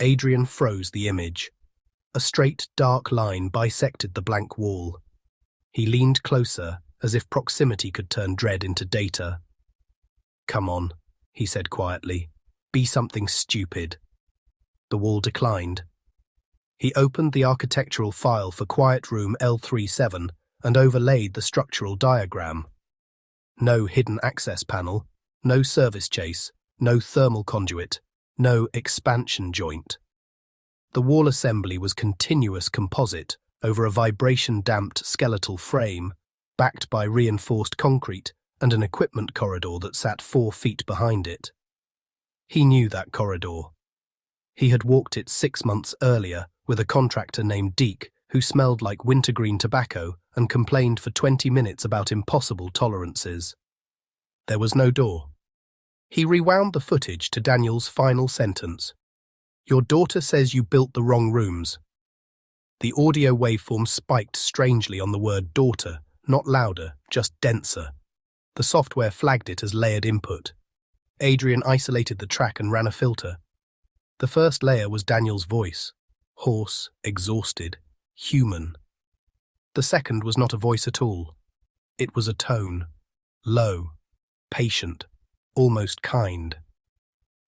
Adrian froze the image. A straight, dark line bisected the blank wall. He leaned closer, as if proximity could turn dread into data. "Come on," he said quietly. "Be something stupid." The wall declined. He opened the architectural file for Quiet Room L37 and overlaid the structural diagram. No hidden access panel, no service chase, no thermal conduit, no expansion joint. The wall assembly was continuous composite over a vibration-damped skeletal frame, backed by reinforced concrete and an equipment corridor that sat 4 feet behind it. He knew that corridor. He had walked it 6 months earlier with a contractor named Deke who smelled like wintergreen tobacco and complained for 20 minutes about impossible tolerances. There was no door. He rewound the footage to Daniel's final sentence. "Your daughter says you built the wrong rooms." The audio waveform spiked strangely on the word daughter, not louder, just denser. The software flagged it as layered input. Adrian isolated the track and ran a filter. The first layer was Daniel's voice. Hoarse, exhausted, human. The second was not a voice at all. It was a tone. Low, patient, almost kind.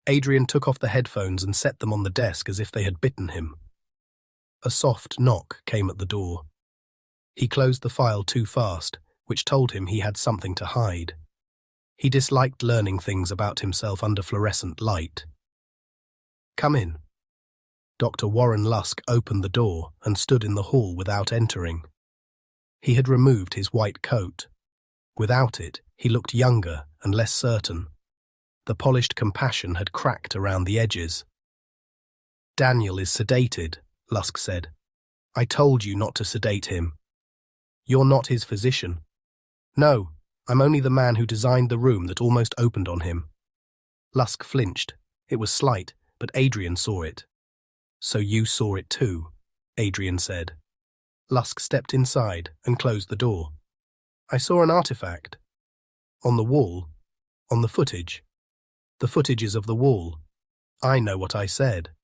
Adrian took off the headphones and set them on the desk as if they had bitten him. A soft knock came at the door. He closed the file too fast, which told him he had something to hide. He disliked learning things about himself under fluorescent light. "Come in." Dr. Warren Lusk opened the door and stood in the hall without entering. He had removed his white coat. Without it, he looked younger and less certain. The polished compassion had cracked around the edges. "Daniel is sedated," Lusk said. "I told you not to sedate him." "You're not his physician." "No, I'm only the man who designed the room that almost opened on him." Lusk flinched. It was slight, but Adrian saw it. "So you saw it too," Adrian said. Lusk stepped inside and closed the door. "I saw an artifact. On the wall. On the footage. The footage is of the wall. I know what I said."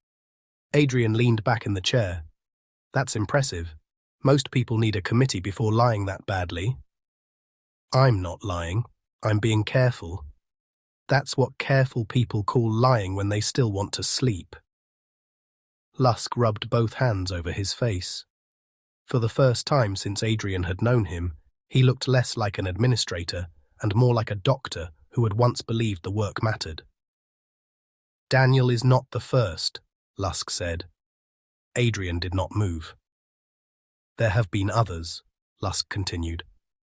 Adrian leaned back in the chair. "That's impressive. Most people need a committee before lying that badly." "I'm not lying. I'm being careful. That's what careful people call lying when they still want to sleep." Lusk rubbed both hands over his face. For the first time since Adrian had known him, he looked less like an administrator and more like a doctor who had once believed the work mattered. "Daniel is not the first," Lusk said. Adrian did not move. "There have been others," Lusk continued.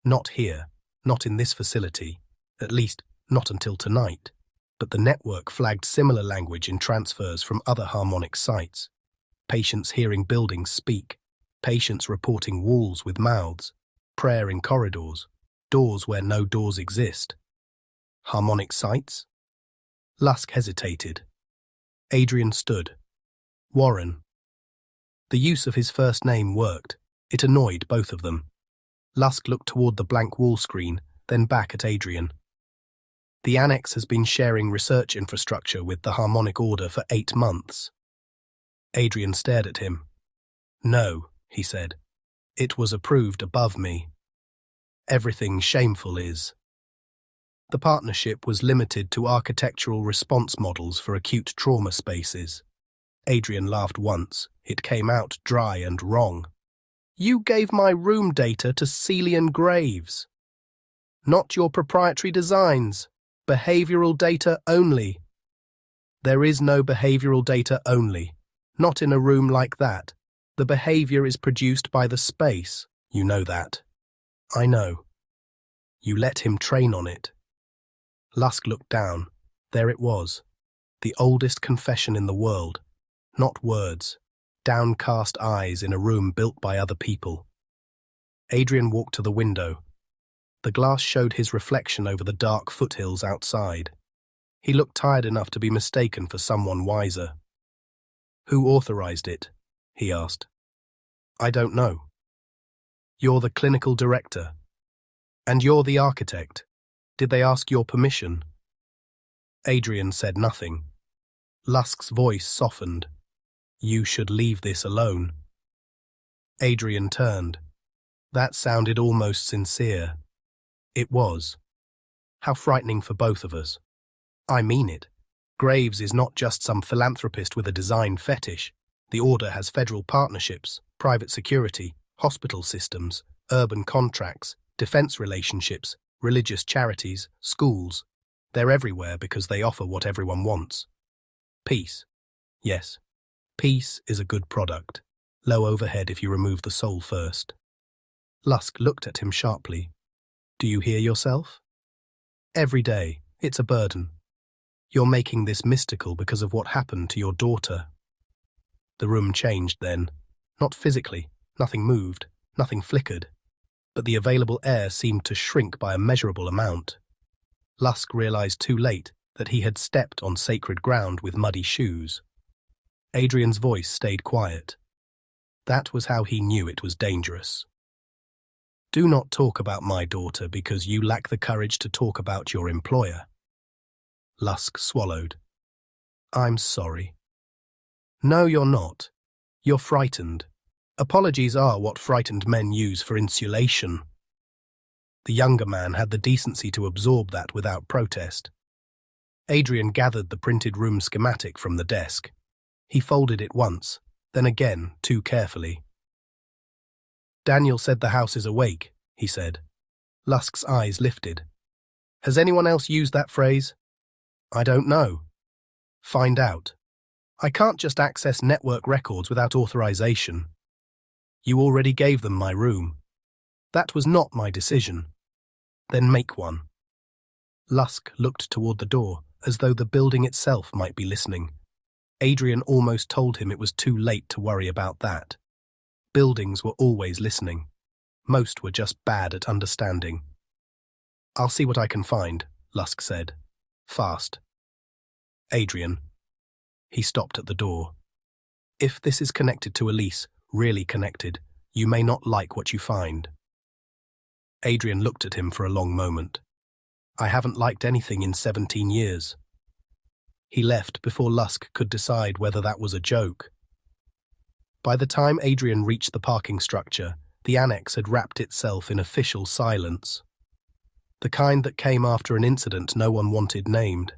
"Not here, not in this facility, at least not until tonight, but the network flagged similar language in transfers from other harmonic sites. Patients hearing buildings speak, patients reporting walls with mouths, prayer in corridors, doors where no doors exist." "Harmonic sites?" Lusk hesitated. Adrian stood. "Warren." The use of his first name worked. It annoyed both of them. Lusk looked toward the blank wall screen, then back at Adrian. "The Annex has been sharing research infrastructure with the Harmonic Order for 8 months. Adrian stared at him. "No," he said. "It was approved above me. Everything shameful is." The partnership was limited to architectural response models for acute trauma spaces. Adrian laughed once. It came out dry and wrong. "You gave my room data to Celian Graves. Not your proprietary designs. Behavioral data only." "There is no behavioral data only. Not in a room like that. The behavior is produced by the space. You know that." "I know." "You let him train on it." Lusk looked down. There it was. The oldest confession in the world. Not words. Downcast eyes in a room built by other people. Adrian walked to the window. The glass showed his reflection over the dark foothills outside. He looked tired enough to be mistaken for someone wiser. "Who authorized it?" he asked. "I don't know." "You're the clinical director. And you're the architect. Did they ask your permission?" Adrian said nothing. Lusk's voice softened. "You should leave this alone." Adrian turned. That sounded almost sincere. It was. How frightening for both of us. "I mean it. Graves is not just some philanthropist with a design fetish. The Order has federal partnerships, private security, hospital systems, urban contracts, defense relationships, religious charities, schools. They're everywhere because they offer what everyone wants. Peace. Yes, peace is a good product. Low overhead if you remove the soul first." Lusk looked at him sharply. "Do you hear yourself?" "Every day. It's a burden. You're making this mystical because of what happened to your daughter." The room changed then. Not physically. Nothing moved. Nothing flickered. But the available air seemed to shrink by a measurable amount. Lusk realized too late that he had stepped on sacred ground with muddy shoes. Adrian's voice stayed quiet. That was how he knew it was dangerous. "Do not talk about my daughter because you lack the courage to talk about your employer." Lusk swallowed. "I'm sorry." "No, you're not. You're frightened. Apologies are what frightened men use for insulation. The younger man had the decency to absorb that without protest. Adrian gathered the printed room schematic from the desk. He folded it once, then again, too carefully. Daniel said the house is awake, he said. Lusk's eyes lifted. Has anyone else used that phrase? I don't know. Find out. I can't just access network records without authorization. You already gave them my room. That was not my decision. Then make one. Lusk looked toward the door, as though the building itself might be listening. Adrian almost told him it was too late to worry about that. Buildings were always listening. Most were just bad at understanding. I'll see what I can find, Lusk said. Fast. Adrian. He stopped at the door. If this is connected to Elise, really connected, you may not like what you find. Adrian looked at him for a long moment. I haven't liked anything in 17 years. He left before Lusk could decide whether that was a joke. By the time Adrian reached the parking structure, the annex had wrapped itself in official silence. The kind that came after an incident no one wanted named.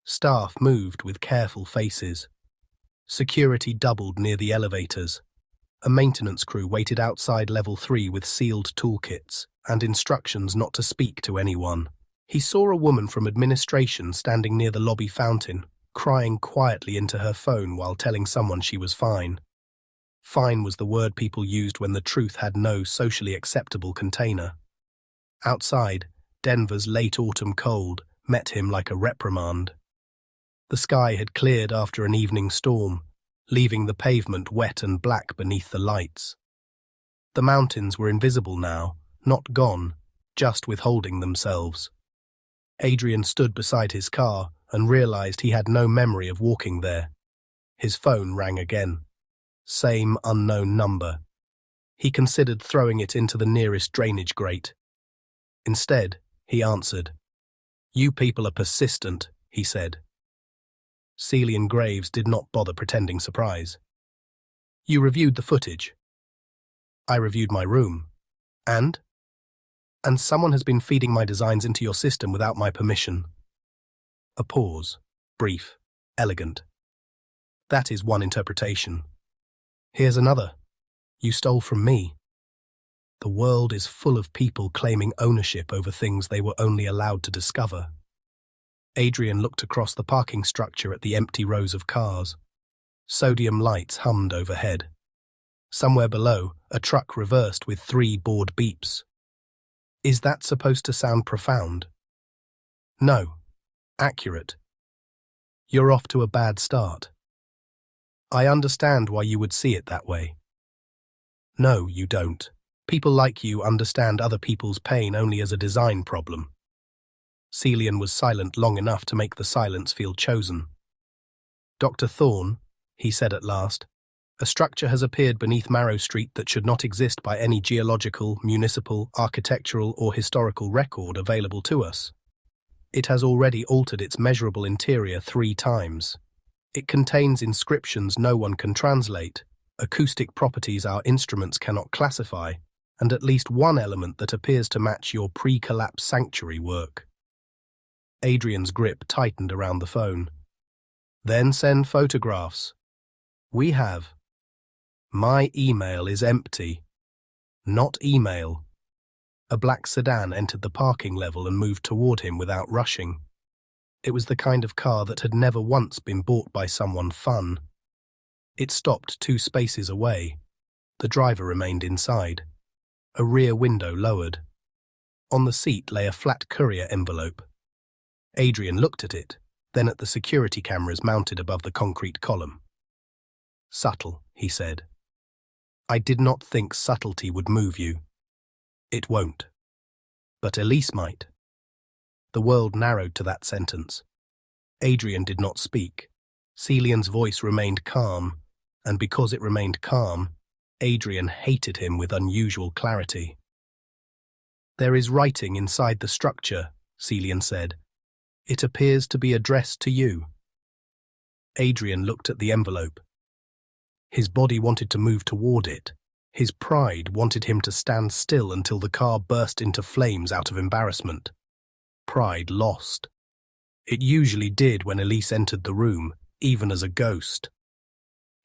Staff moved with careful faces. Security doubled near the elevators. A maintenance crew waited outside level 3 with sealed toolkits and instructions not to speak to anyone. He saw a woman from administration standing near the lobby fountain, crying quietly into her phone while telling someone she was fine. Fine was the word people used when the truth had no socially acceptable container. Outside, Denver's late autumn cold met him like a reprimand. The sky had cleared after an evening storm, leaving the pavement wet and black beneath the lights. The mountains were invisible now, not gone, just withholding themselves. Adrian stood beside his car and realized he had no memory of walking there. His phone rang again. Same unknown number. He considered throwing it into the nearest drainage grate. Instead, he answered. You people are persistent, he said. Celian Graves did not bother pretending surprise. You reviewed the footage. I reviewed my room. And? And someone has been feeding my designs into your system without my permission. A pause. Brief. Elegant. That is one interpretation. Here's another. You stole from me. The world is full of people claiming ownership over things they were only allowed to discover. Adrian looked across the parking structure at the empty rows of cars. Sodium lights hummed overhead. Somewhere below, a truck reversed with 3 bored beeps. Is that supposed to sound profound? No. Accurate. You're off to a bad start. I understand why you would see it that way. No, you don't. People like you understand other people's pain only as a design problem. Celian was silent long enough to make the silence feel chosen. Dr. Thorne, he said at last, a structure has appeared beneath Marrow Street that should not exist by any geological, municipal, architectural, or historical record available to us. It has already altered its measurable interior 3 times. It contains inscriptions no one can translate, acoustic properties our instruments cannot classify, and at least one element that appears to match your pre-collapse sanctuary work. Adrian's grip tightened around the phone. Then send photographs. We have. My email is empty. Not email. A black sedan entered the parking level and moved toward him without rushing. It was the kind of car that had never once been bought by someone fun. It stopped 2 spaces away. The driver remained inside. A rear window lowered. On the seat lay a flat courier envelope. Adrian looked at it, then at the security cameras mounted above the concrete column. Subtle, he said. I did not think subtlety would move you. It won't. But Elise might. The world narrowed to that sentence. Adrian did not speak. Celian's voice remained calm, and because it remained calm, Adrian hated him with unusual clarity. There is writing inside the structure, Celian said. It appears to be addressed to you. Adrian looked at the envelope. His body wanted to move toward it. His pride wanted him to stand still until the car burst into flames out of embarrassment. Pride lost. It usually did when Elise entered the room, even as a ghost.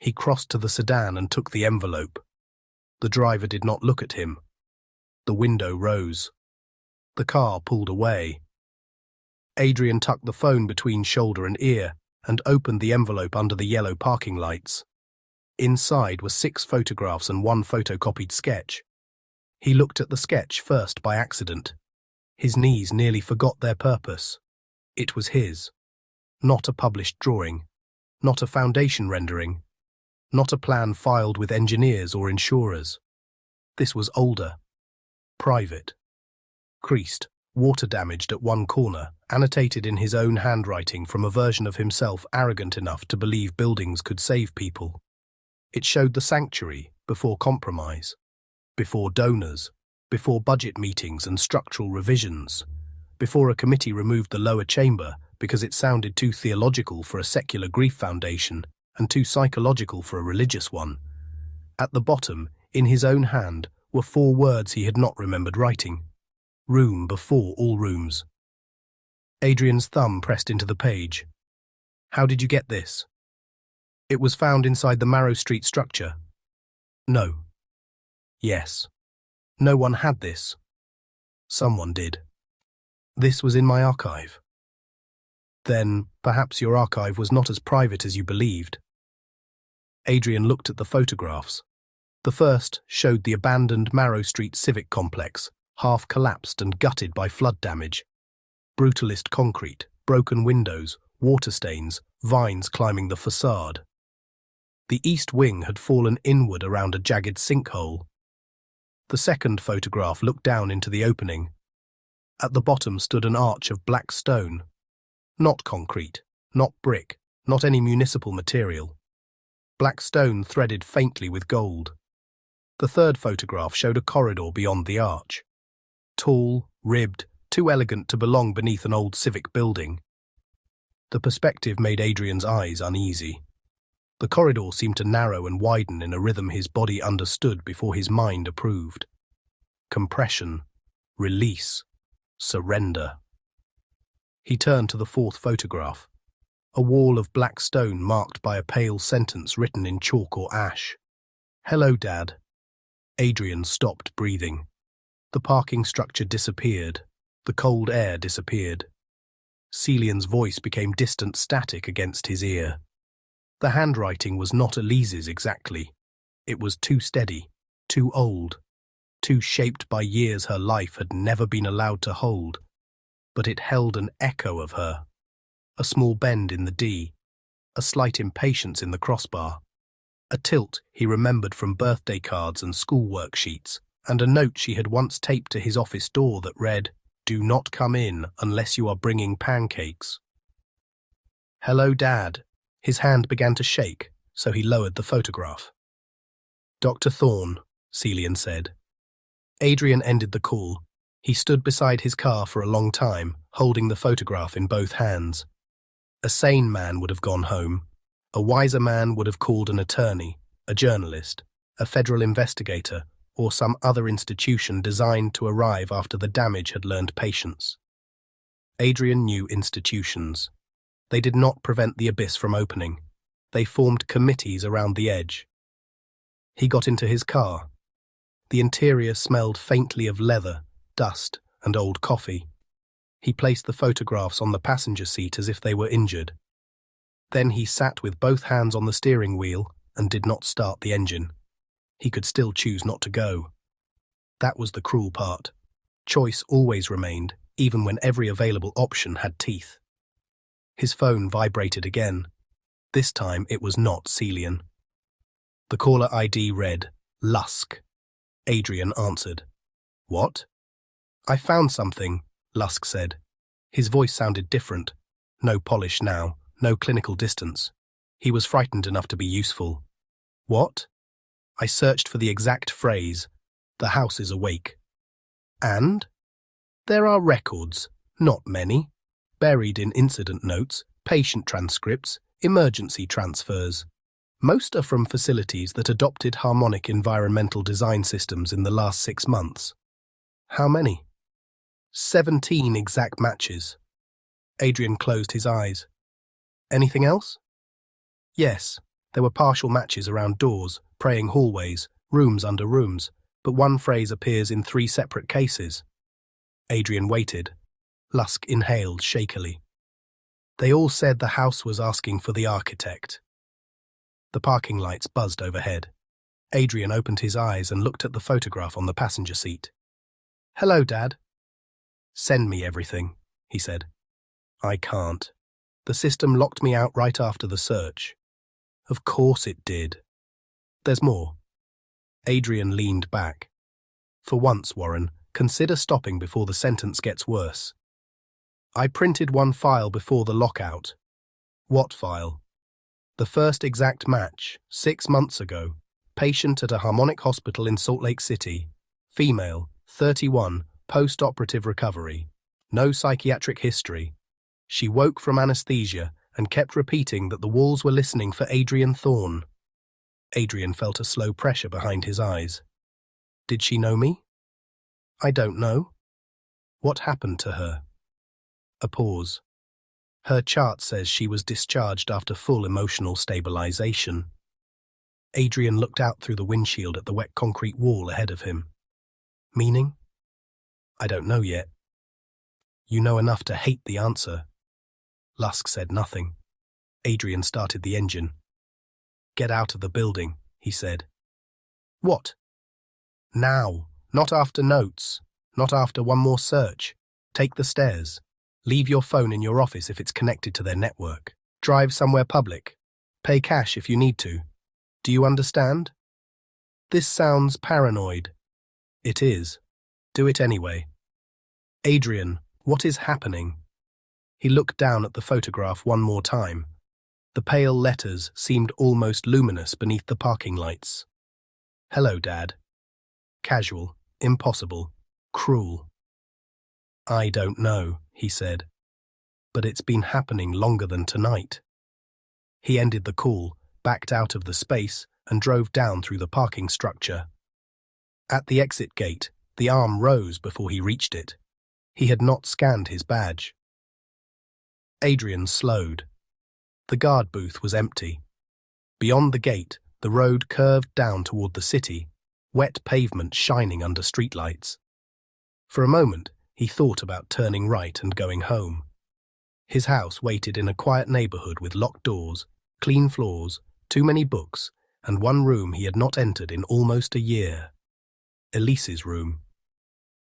He crossed to the sedan and took the envelope. The driver did not look at him. The window rose. The car pulled away. Adrian tucked the phone between shoulder and ear and opened the envelope under the yellow parking lights. Inside were 6 photographs and 1 photocopied sketch. He looked at the sketch first by accident. His knees nearly forgot their purpose. It was his. Not a published drawing. Not a foundation rendering. Not a plan filed with engineers or insurers. This was older. Private. Creased, water-damaged at one corner, annotated in his own handwriting from a version of himself arrogant enough to believe buildings could save people. It showed the sanctuary before compromise, before donors, before budget meetings and structural revisions, before a committee removed the lower chamber because it sounded too theological for a secular grief foundation and too psychological for a religious one. At the bottom, in his own hand, were 4 words he had not remembered writing. Room before all rooms. Adrian's thumb pressed into the page. How did you get this? It was found inside the Marrow Street structure. No. Yes. No one had this. Someone did. This was in my archive. Then, perhaps your archive was not as private as you believed. Adrian looked at the photographs. The first showed the abandoned Marrow Street civic complex, half collapsed and gutted by flood damage. Brutalist concrete, broken windows, water stains, vines climbing the facade. The east wing had fallen inward around a jagged sinkhole. The second photograph looked down into the opening. At the bottom stood an arch of black stone. Not concrete, not brick, not any municipal material. Black stone threaded faintly with gold. The third photograph showed a corridor beyond the arch. Tall, ribbed, too elegant to belong beneath an old civic building. The perspective made Adrian's eyes uneasy. The corridor seemed to narrow and widen in a rhythm his body understood before his mind approved. Compression, release, surrender. He turned to the 4th photograph, a wall of black stone marked by a pale sentence written in chalk or ash. Hello, Dad. Adrian stopped breathing. The parking structure disappeared. The cold air disappeared. Celian's voice became distant static against his ear. The handwriting was not Elise's exactly. It was too steady, too old, too shaped by years her life had never been allowed to hold. But it held an echo of her. A small bend in the D, a slight impatience in the crossbar, a tilt he remembered from birthday cards and school worksheets, and a note she had once taped to his office door that read, "Do not come in unless you are bringing pancakes." Hello, Dad. His hand began to shake, so he lowered the photograph. Dr. Thorne, Celian said. Adrian ended the call. He stood beside his car for a long time, holding the photograph in both hands. A sane man would have gone home. A wiser man would have called an attorney, a journalist, a federal investigator, or some other institution designed to arrive after the damage had learned patience. Adrian knew institutions. They did not prevent the abyss from opening. They formed committees around the edge. He got into his car. The interior smelled faintly of leather, dust, and old coffee. He placed the photographs on the passenger seat as if they were injured. Then he sat with both hands on the steering wheel and did not start the engine. He could still choose not to go. That was the cruel part. Choice always remained, even when every available option had teeth. His phone vibrated again. This time it was not Celian. The caller ID read, Lusk. Adrian answered. What? I found something, Lusk said. His voice sounded different. No polish now, no clinical distance. He was frightened enough to be useful. What? I searched for the exact phrase. The house is awake. And? There are records, not many, buried in incident notes, patient transcripts, emergency transfers. Most are from facilities that adopted harmonic environmental design systems in the last 6 months. How many? 17 exact matches. Adrian closed his eyes. Anything else? Yes, there were partial matches around doors, praying hallways, rooms under rooms, but one phrase appears in 3 separate cases. Adrian waited. Lusk inhaled shakily. They all said the house was asking for the architect. The parking lights buzzed overhead. Adrian opened his eyes and looked at the photograph on the passenger seat. Hello, Dad. Send me everything, he said. I can't. The system locked me out right after the search. Of course it did. There's more. Adrian leaned back. For once, Warren, consider stopping before the sentence gets worse. I printed one file before the lockout. What file? The first exact match, 6 months ago. Patient at a harmonic hospital in Salt Lake City. Female, 31, post-operative recovery. No psychiatric history. She woke from anesthesia and kept repeating that the walls were listening for Adrian Thorne. Adrian felt a slow pressure behind his eyes. Did she know me? I don't know. What happened to her? A pause. Her chart says she was discharged after full emotional stabilization. Adrian looked out through the windshield at the wet concrete wall ahead of him. Meaning? I don't know yet. You know enough to hate the answer. Lusk said nothing. Adrian started the engine. Get out of the building, he said. What? Now, not after notes, not after one more search. Take the stairs. Leave your phone in your office if it's connected to their network. Drive somewhere public. Pay cash if you need to. Do you understand? This sounds paranoid. It is. Do it anyway. Adrian, what is happening? He looked down at the photograph one more time. The pale letters seemed almost luminous beneath the parking lights. Hello, Dad. Casual, impossible, cruel. I don't know, he said. But it's been happening longer than tonight. He ended the call, backed out of the space, and drove down through the parking structure. At the exit gate, the arm rose before he reached it. He had not scanned his badge. Adrian slowed. The guard booth was empty. Beyond the gate, the road curved down toward the city, wet pavement shining under streetlights. For a moment, he thought about turning right and going home. His house waited in a quiet neighborhood with locked doors, clean floors, too many books, and one room he had not entered in almost a year. Elise's room.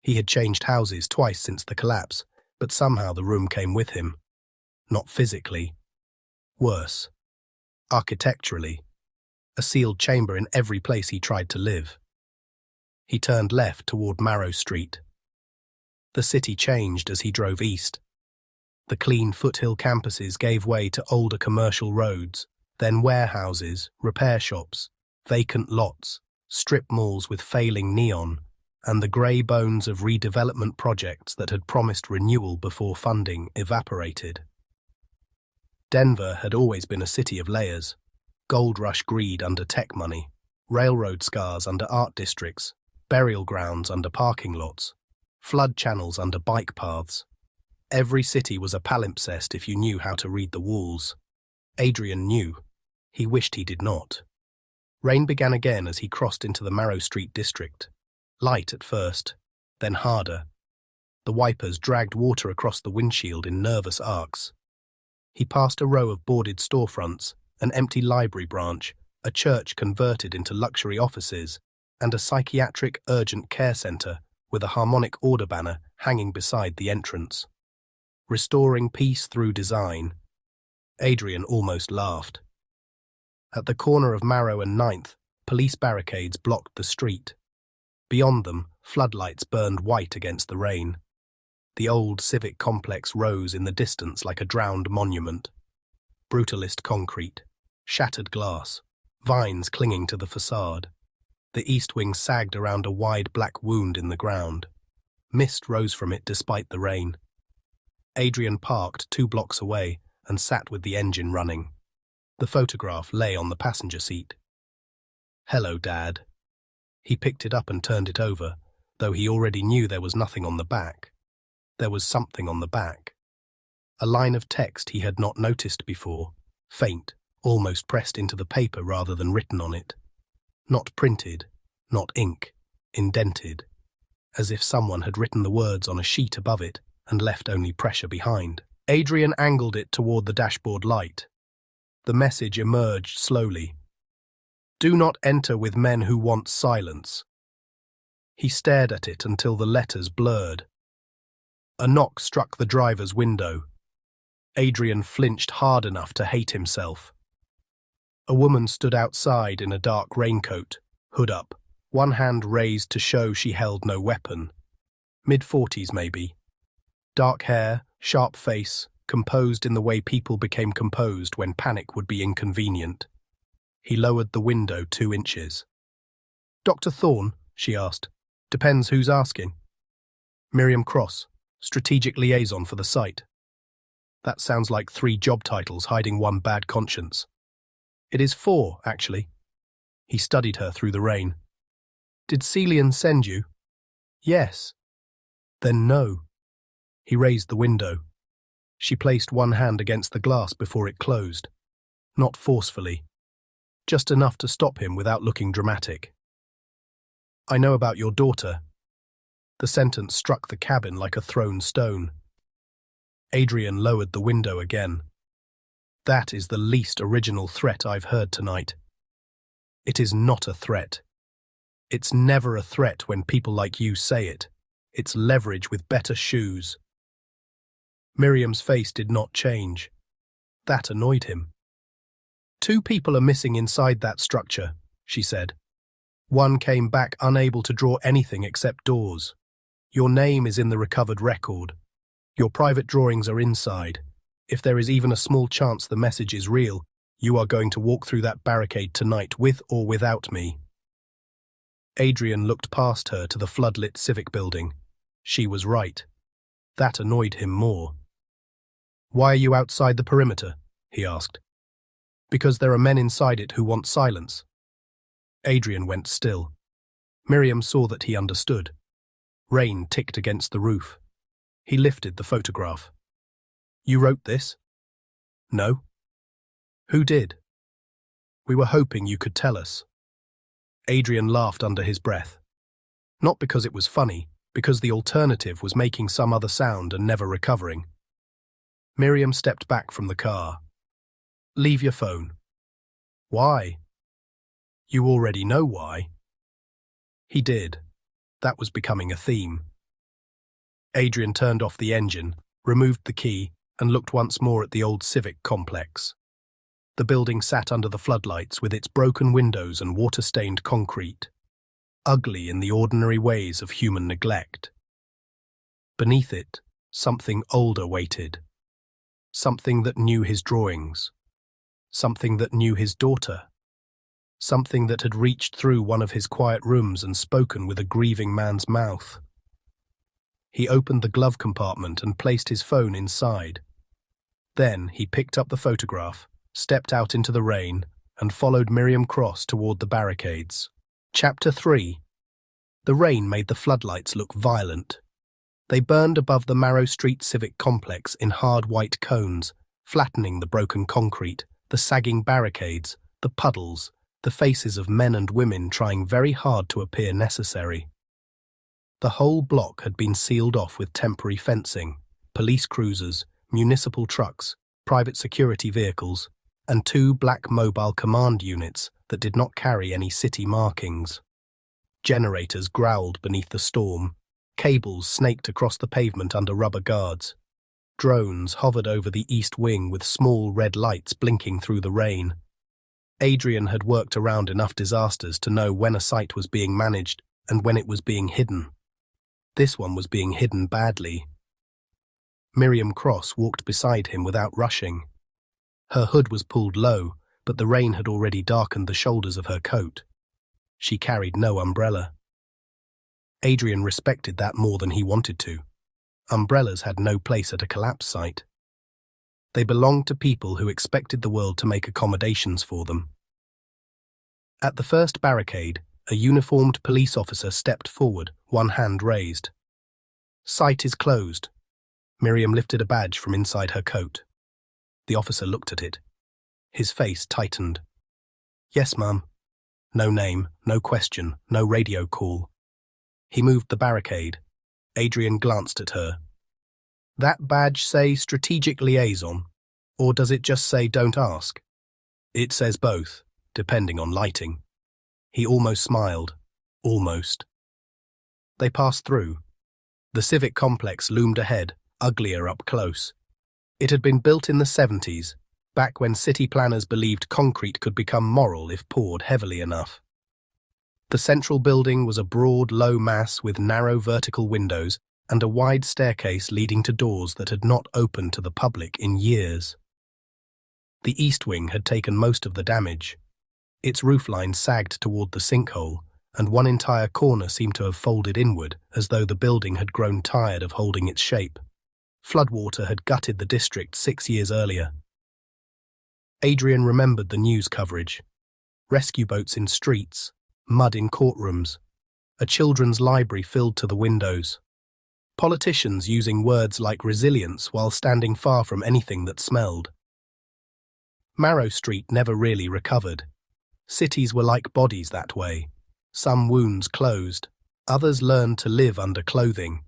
He had changed houses twice since the collapse, but somehow the room came with him. Not physically. Worse. Architecturally. A sealed chamber in every place he tried to live. He turned left toward Marrow Street. The city changed as he drove east. The clean foothill campuses gave way to older commercial roads, then warehouses, repair shops, vacant lots, strip malls with failing neon, and the grey bones of redevelopment projects that had promised renewal before funding evaporated. Denver had always been a city of layers. Gold rush greed under tech money, railroad scars under art districts, burial grounds under parking lots, flood channels under bike paths. Every city was a palimpsest if you knew how to read the walls. Adrian knew. He wished he did not. Rain began again as he crossed into the Marrow Street district. Light at first, then harder. The wipers dragged water across the windshield in nervous arcs. He passed a row of boarded storefronts, an empty library branch, a church converted into luxury offices, and a psychiatric urgent care centre with a harmonic order banner hanging beside the entrance. Restoring peace through design. Adrian almost laughed. At the corner of Marrow and 9th, police barricades blocked the street. Beyond them, floodlights burned white against the rain. The old civic complex rose in the distance like a drowned monument. Brutalist concrete, shattered glass, vines clinging to the facade. The east wing sagged around a wide black wound in the ground. Mist rose from it despite the rain. Adrian parked 2 blocks away and sat with the engine running. The photograph lay on the passenger seat. "Hello, Dad." He picked it up and turned it over, though he already knew there was nothing on the back. There was something on the back. A line of text he had not noticed before, faint, almost pressed into the paper rather than written on it. Not printed, not ink, indented, as if someone had written the words on a sheet above it and left only pressure behind. Adrian angled it toward the dashboard light. The message emerged slowly. "Do not enter with men who want silence." He stared at it until the letters blurred. A knock struck the driver's window. Adrian flinched hard enough to hate himself. A woman stood outside in a dark raincoat, hood up, one hand raised to show she held no weapon. Mid-40s maybe. Dark hair, sharp face, composed in the way people became composed when panic would be inconvenient. He lowered the window 2 inches. "Dr. Thorne?" she asked. "Depends who's asking." "Miriam Cross, strategic liaison for the site." That sounds like 3 job titles hiding one bad conscience. "It is 4, actually." He studied her through the rain. "Did Celian send you?" "Yes." "Then no." He raised the window. She placed one hand against the glass before it closed. Not forcefully. Just enough to stop him without looking dramatic. "I know about your daughter." The sentence struck the cabin like a thrown stone. Adrian lowered the window again. "That is the least original threat I've heard tonight." "It is not a threat. It's never a threat when people like you say it. It's leverage with better shoes." Miriam's face did not change. That annoyed him. "2 people are missing inside that structure," she said. "One came back unable to draw anything except doors. Your name is in the recovered record. Your private drawings are inside. If there is even a small chance the message is real, you are going to walk through that barricade tonight with or without me." Adrian looked past her to the floodlit civic building. She was right. That annoyed him more. "Why are you outside the perimeter?" he asked. "Because there are men inside it who want silence." Adrian went still. Miriam saw that he understood. Rain ticked against the roof. He lifted the photograph. "You wrote this?" "No." "Who did?" "We were hoping you could tell us." Adrian laughed under his breath. Not because it was funny, because the alternative was making some other sound and never recovering. Miriam stepped back from the car. "Leave your phone." "Why?" "You already know why." He did. That was becoming a theme. Adrian turned off the engine, removed the key, and looked once more at the old civic complex. The building sat under the floodlights with its broken windows and water-stained concrete, ugly in the ordinary ways of human neglect. Beneath it, something older waited. Something that knew his drawings. Something that knew his daughter. Something that had reached through one of his quiet rooms and spoken with a grieving man's mouth. He opened the glove compartment and placed his phone inside. Then he picked up the photograph, stepped out into the rain, and followed Miriam Cross toward the barricades. Chapter 3. The rain made the floodlights look violent. They burned above the Marrow Street Civic Complex in hard white cones, flattening the broken concrete, the sagging barricades, the puddles, the faces of men and women trying very hard to appear necessary. The whole block had been sealed off with temporary fencing, police cruisers, municipal trucks, private security vehicles, and 2 black mobile command units that did not carry any city markings. Generators growled beneath the storm. Cables snaked across the pavement under rubber guards. Drones hovered over the east wing with small red lights blinking through the rain. Adrian had worked around enough disasters to know when a site was being managed and when it was being hidden. This one was being hidden badly. Miriam Cross walked beside him without rushing. Her hood was pulled low, but the rain had already darkened the shoulders of her coat. She carried no umbrella. Adrian respected that more than he wanted to. Umbrellas had no place at a collapse site. They belonged to people who expected the world to make accommodations for them. At the first barricade, a uniformed police officer stepped forward, one hand raised. "Sight is closed." Miriam lifted a badge from inside her coat. The officer looked at it. His face tightened. "Yes, ma'am." No name, no question, no radio call. He moved the barricade. Adrian glanced at her. "That badge say strategic liaison, or does it just say don't ask?" "It says both, depending on lighting." He almost smiled. Almost. They passed through. The civic complex loomed ahead, uglier up close. It had been built in the 70s, back when city planners believed concrete could become moral if poured heavily enough. The central building was a broad, low mass with narrow vertical windows and a wide staircase leading to doors that had not opened to the public in years. The east wing had taken most of the damage. Its roofline sagged toward the sinkhole, and one entire corner seemed to have folded inward, as though the building had grown tired of holding its shape. Floodwater had gutted the district 6 years earlier. Adrian remembered the news coverage. Rescue boats in streets, mud in courtrooms, a children's library filled to the windows. Politicians using words like resilience while standing far from anything that smelled. Marrow Street never really recovered. Cities were like bodies that way. Some wounds closed, others learned to live under clothing.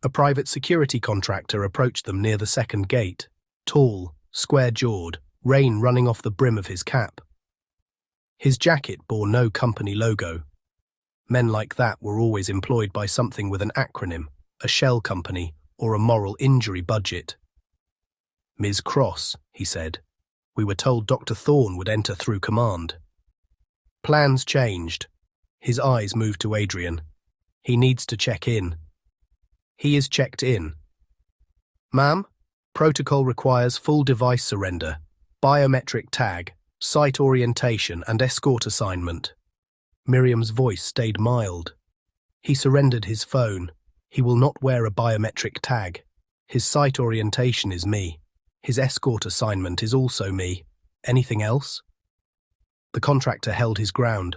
A private security contractor approached them near the second gate, tall, square-jawed, rain running off the brim of his cap. His jacket bore no company logo. Men like that were always employed by something with an acronym, a shell company, or a moral injury budget. "Ms. Cross," he said. "We were told Dr. Thorne would enter through command." Plans changed. His eyes moved to Adrian. "He needs to check in." "He is checked in." "Ma'am, protocol requires full device surrender, biometric tag, site orientation and escort assignment." Miriam's voice stayed mild. "He surrendered his phone. He will not wear a biometric tag. His site orientation is me. His escort assignment is also me. Anything else?" The contractor held his ground.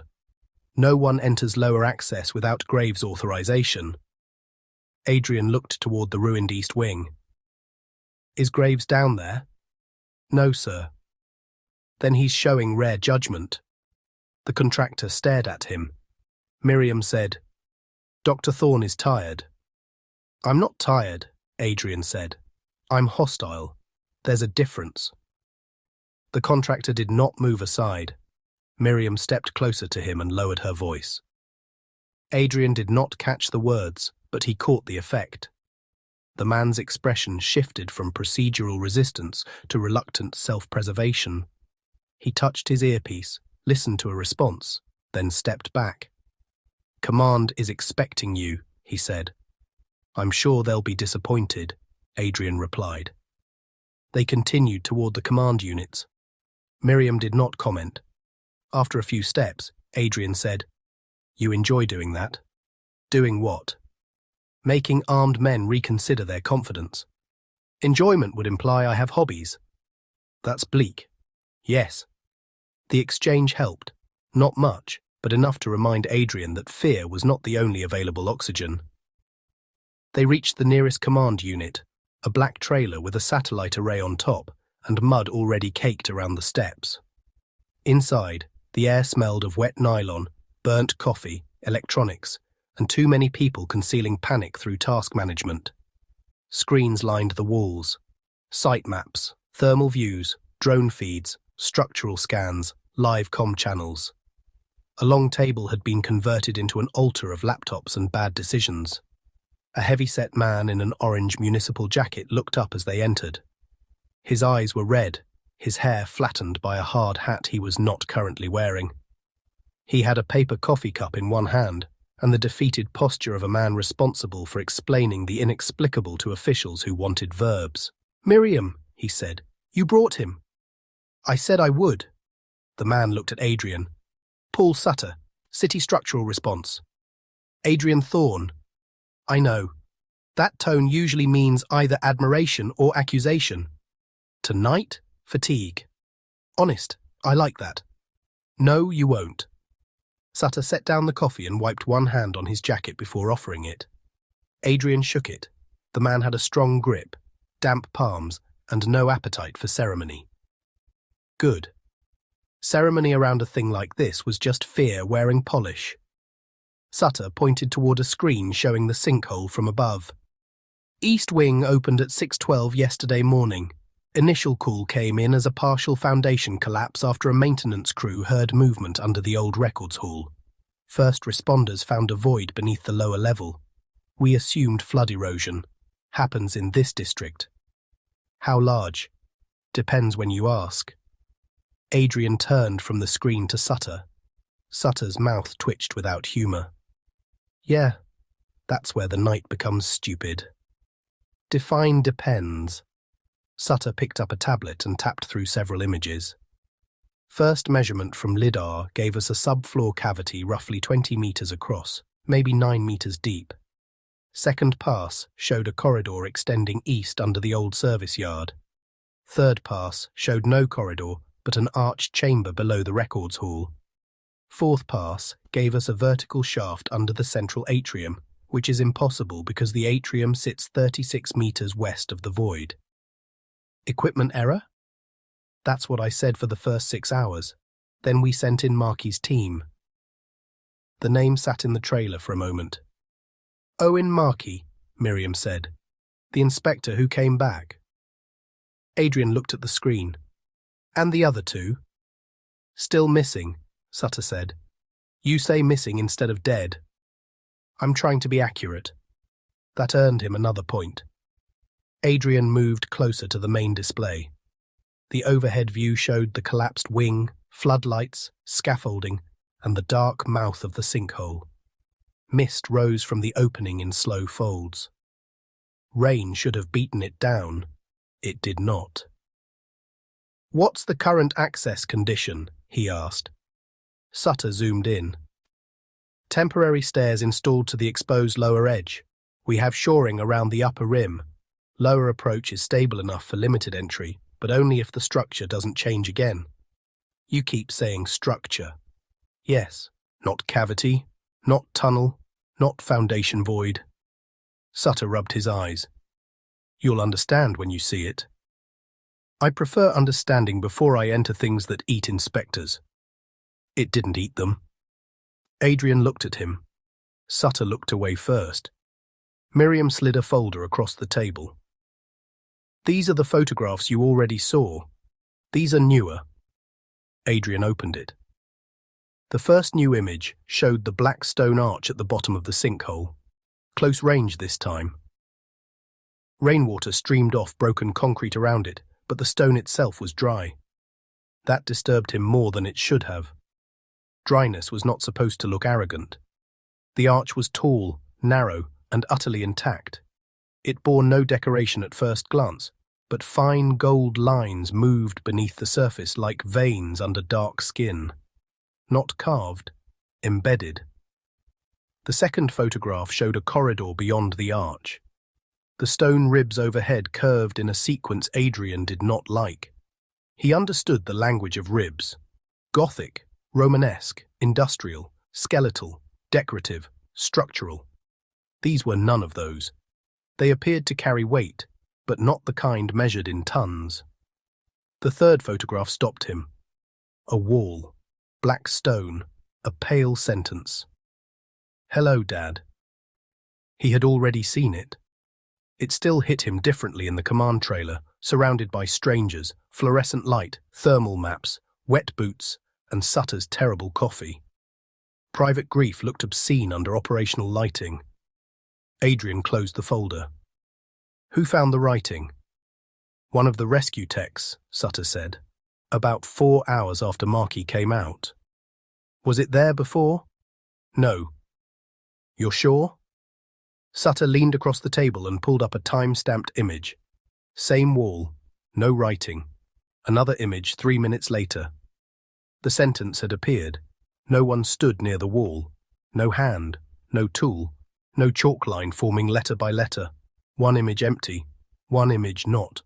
"No one enters lower access without Graves' authorization." Adrian looked toward the ruined east wing. "Is Graves down there?" "No, sir." "Then he's showing rare judgment." The contractor stared at him. Miriam said, "Dr. Thorne is tired." "I'm not tired," Adrian said. "I'm hostile. There's a difference." The contractor did not move aside. Miriam stepped closer to him and lowered her voice. Adrian did not catch the words, but he caught the effect. The man's expression shifted from procedural resistance to reluctant self-preservation. He touched his earpiece, listened to a response, then stepped back. "Command is expecting you," he said. "I'm sure they'll be disappointed," Adrian replied. They continued toward the command units. Miriam did not comment. After a few steps, Adrian said, "You enjoy doing that?" "Doing what?" "Making armed men reconsider their confidence." "Enjoyment would imply I have hobbies." "That's bleak." "Yes." The exchange helped. Not much, but enough to remind Adrian that fear was not the only available oxygen. They reached the nearest command unit, a black trailer with a satellite array on top and mud already caked around the steps. Inside, the air smelled of wet nylon, burnt coffee, electronics, and too many people concealing panic through task management. Screens lined the walls. Site maps, thermal views, drone feeds, structural scans, live comm channels. A long table had been converted into an altar of laptops and bad decisions. A heavy-set man in an orange municipal jacket looked up as they entered. His eyes were red, his hair flattened by a hard hat he was not currently wearing. He had a paper coffee cup in one hand, and the defeated posture of a man responsible for explaining the inexplicable to officials who wanted verbs. "Miriam," he said, "you brought him." "I said I would." The man looked at Adrian. "Paul Sutter, City Structural Response." "Adrian Thorne." "I know. That tone usually means either admiration or accusation." Tonight? Fatigue. Honest, I like that. No, you won't. Sutter set down the coffee and wiped one hand on his jacket before offering it. Adrian shook it. The man had a strong grip, damp palms, and no appetite for ceremony. Good. Ceremony around a thing like this was just fear wearing polish. Sutter pointed toward a screen showing the sinkhole from above. East Wing opened at 6:12 yesterday morning. Initial call came in as a partial foundation collapse after a maintenance crew heard movement under the old records hall. First responders found a void beneath the lower level. We assumed flood erosion. Happens in this district. How large? Depends when you ask. Adrian turned from the screen to Sutter. Sutter's mouth twitched without humour. Yeah, that's where the night becomes stupid. Define depends. Sutter picked up a tablet and tapped through several images. First measurement from LIDAR gave us a subfloor cavity roughly 20 meters across, maybe 9 meters deep. Second pass showed a corridor extending east under the old service yard. Third pass showed no corridor, but an arched chamber below the records hall. Fourth pass gave us a vertical shaft under the central atrium, which is impossible because the atrium sits 36 meters west of the void. Equipment error? That's what I said for the first 6 hours. Then we sent in Marky's team. The name sat in the trailer for a moment. Owen Markey, Miriam said. The inspector who came back. Adrian looked at the screen. And the other two? Still missing, Sutter said. You say missing instead of dead. I'm trying to be accurate. That earned him another point. Adrian moved closer to the main display. The overhead view showed the collapsed wing, floodlights, scaffolding, and the dark mouth of the sinkhole. Mist rose from the opening in slow folds. Rain should have beaten it down. It did not. What's the current access condition? He asked. Sutter zoomed in. Temporary stairs installed to the exposed lower edge. We have shoring around the upper rim. Lower approach is stable enough for limited entry, but only if the structure doesn't change again. You keep saying structure. Yes, not cavity, not tunnel, not foundation void. Sutter rubbed his eyes. You'll understand when you see it. I prefer understanding before I enter things that eat inspectors. It didn't eat them. Adrian looked at him. Sutter looked away first. Miriam slid a folder across the table. These are the photographs you already saw. These are newer. Adrian opened it. The first new image showed the black stone arch at the bottom of the sinkhole. Close range this time. Rainwater streamed off broken concrete around it, but the stone itself was dry. That disturbed him more than it should have. Dryness was not supposed to look arrogant. The arch was tall, narrow, and utterly intact. It bore no decoration at first glance, but fine gold lines moved beneath the surface like veins under dark skin. Not carved, embedded. The second photograph showed a corridor beyond the arch. The stone ribs overhead curved in a sequence Adrian did not like. He understood the language of ribs. Gothic, Romanesque, industrial, skeletal, decorative, structural. These were none of those. They appeared to carry weight, but not the kind measured in tons. The third photograph stopped him. A wall, black stone, a pale sentence. Hello, Dad. He had already seen it. It still hit him differently in the command trailer, surrounded by strangers, fluorescent light, thermal maps, wet boots, and Sutter's terrible coffee. Private grief looked obscene under operational lighting. Adrian closed the folder. Who found the writing? One of the rescue techs, Sutter said. About 4 hours after Markey came out. Was it there before? No. You're sure? Sutter leaned across the table and pulled up a time-stamped image. Same wall, no writing. Another image 3 minutes later. The sentence had appeared. No one stood near the wall. No hand, no tool, no chalk line forming letter by letter. One image empty, one image not.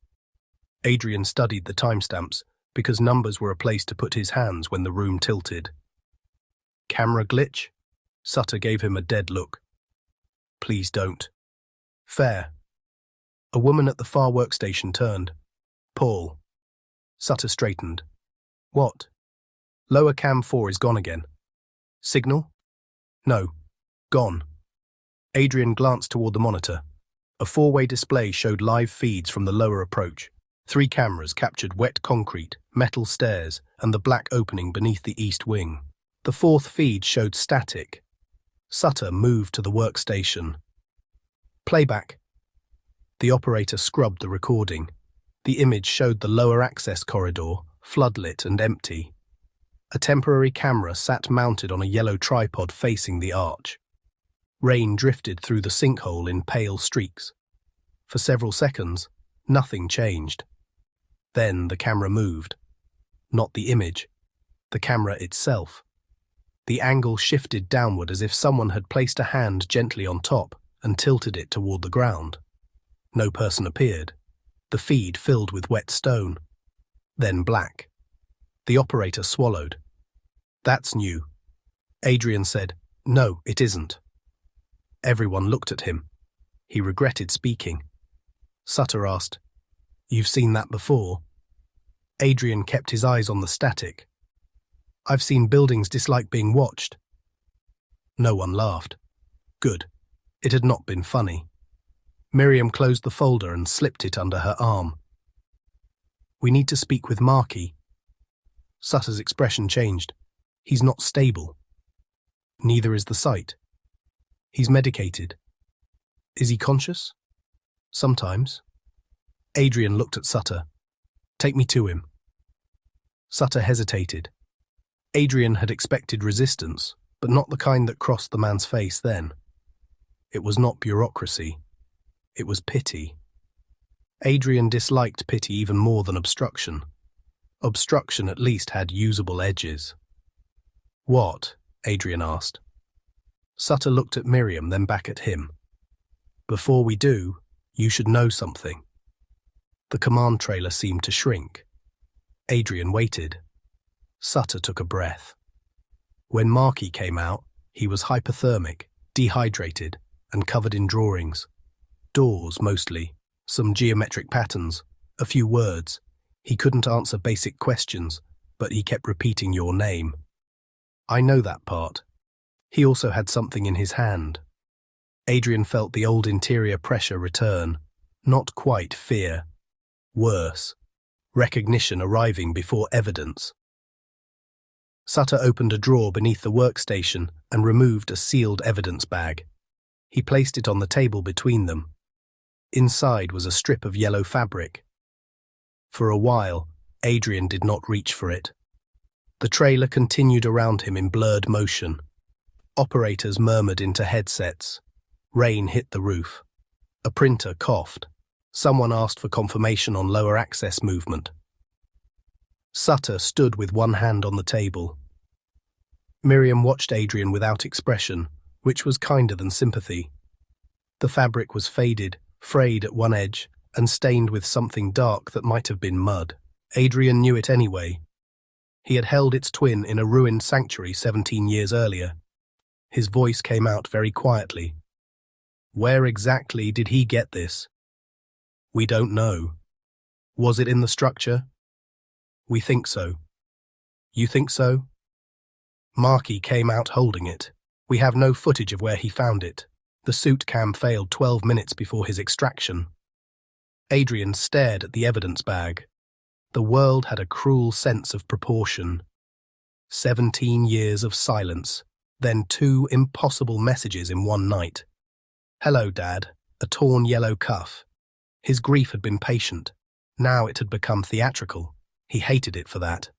Adrian studied the timestamps because numbers were a place to put his hands when the room tilted. Camera glitch? Sutter gave him a dead look. Please don't. Fair. A woman at the far workstation turned. Paul. Sutter straightened. What? Lower cam 4 is gone again. Signal? No. Gone. Adrian glanced toward the monitor. A four-way display showed live feeds from the lower approach. 3 cameras captured wet concrete, metal stairs, and the black opening beneath the east wing. The 4th feed showed static. Sutter moved to the workstation. Playback. The operator scrubbed the recording. The image showed the lower access corridor, floodlit and empty. A temporary camera sat mounted on a yellow tripod facing the arch. Rain drifted through the sinkhole in pale streaks. For several seconds, nothing changed. Then the camera moved. Not the image, the camera itself. The angle shifted downward as if someone had placed a hand gently on top and tilted it toward the ground. No person appeared. The feed filled with wet stone. Then black. The operator swallowed. That's new. Adrian said, No, it isn't. Everyone looked at him. He regretted speaking. Sutter asked, You've seen that before? Adrian kept his eyes on the static. I've seen buildings dislike being watched. No one laughed. Good. It had not been funny. Miriam closed the folder and slipped it under her arm. We need to speak with Marky. Sutter's expression changed. He's not stable. Neither is the site. He's medicated. Is he conscious? Sometimes. Adrian looked at Sutter. Take me to him. Sutter hesitated. Adrian had expected resistance, but not the kind that crossed the man's face then. It was not bureaucracy. It was pity. Adrian disliked pity even more than obstruction. Obstruction at least had usable edges. What? Adrian asked. Sutter looked at Miriam, then back at him. Before we do, you should know something. The command trailer seemed to shrink. Adrian waited. Sutter took a breath. When Marky came out, he was hypothermic, dehydrated, and covered in drawings. Doors, mostly, some geometric patterns, a few words. He couldn't answer basic questions, but he kept repeating your name. I know that part. He also had something in his hand. Adrian felt the old interior pressure return. Not quite fear. Worse. Recognition arriving before evidence. Sutter opened a drawer beneath the workstation and removed a sealed evidence bag. He placed it on the table between them. Inside was a strip of yellow fabric. For a while, Adrian did not reach for it. The trailer continued around him in blurred motion. Operators murmured into headsets. Rain hit the roof. A printer coughed. Someone asked for confirmation on lower access movement. Sutter stood with one hand on the table. Miriam watched Adrian without expression, which was kinder than sympathy. The fabric was faded, frayed at one edge, and stained with something dark that might have been mud. Adrian knew it anyway. He had held its twin in a ruined sanctuary 17 years earlier. His voice came out very quietly. Where exactly did he get this? We don't know. Was it in the structure? We think so. You think so? Marky came out holding it. We have no footage of where he found it. The suit cam failed 12 minutes before his extraction. Adrian stared at the evidence bag. The world had a cruel sense of proportion. 17 years of silence, then 2 impossible messages in one night. Hello, Dad, a torn yellow cuff. His grief had been patient. Now it had become theatrical. He hated it for that.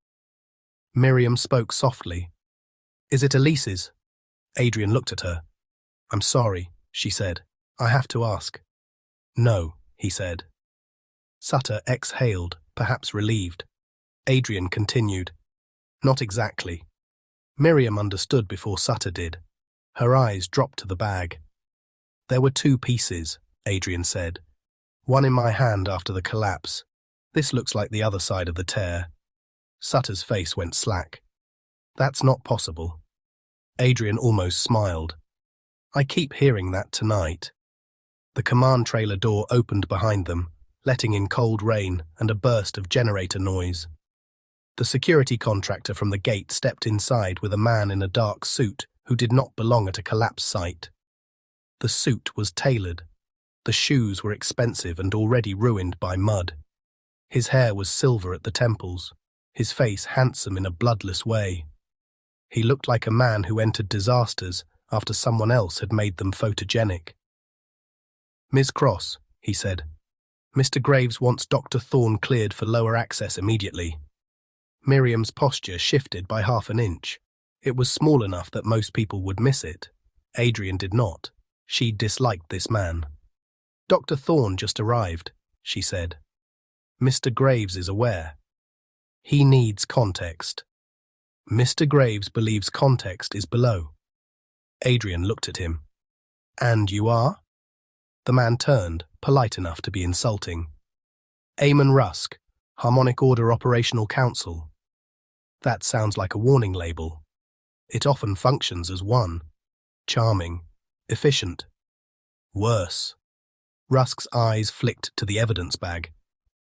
Miriam spoke softly. Is it Elise's? Adrian looked at her. I'm sorry, she said. I have to ask. No, he said. Sutter exhaled, perhaps relieved. Adrian continued. Not exactly. Miriam understood before Sutter did. Her eyes dropped to the bag. There were 2 pieces, Adrian said. One in my hand after the collapse. This looks like the other side of the tear. Sutter's face went slack. That's not possible. Adrian almost smiled. I keep hearing that tonight. The command trailer door opened behind them, letting in cold rain and a burst of generator noise. The security contractor from the gate stepped inside with a man in a dark suit who did not belong at a collapse site. The suit was tailored. The shoes were expensive and already ruined by mud. His hair was silver at the temples, his face handsome in a bloodless way. He looked like a man who entered disasters after someone else had made them photogenic. "Ms. Cross," he said, "Mr. Graves wants Dr. Thorne cleared for lower access immediately." Miriam's posture shifted by half an inch. It was small enough that most people would miss it. Adrian did not. She disliked this man. "Dr. Thorne just arrived," she said. "Mr. Graves is aware. He needs context. Mr. Graves believes context is below." Adrian looked at him. "And you are?" The man turned, polite enough to be insulting. "Eamon Rusk, Harmonic Order Operational Council." That sounds like a warning label. It often functions as one. Charming. Efficient. Worse. Rusk's eyes flicked to the evidence bag.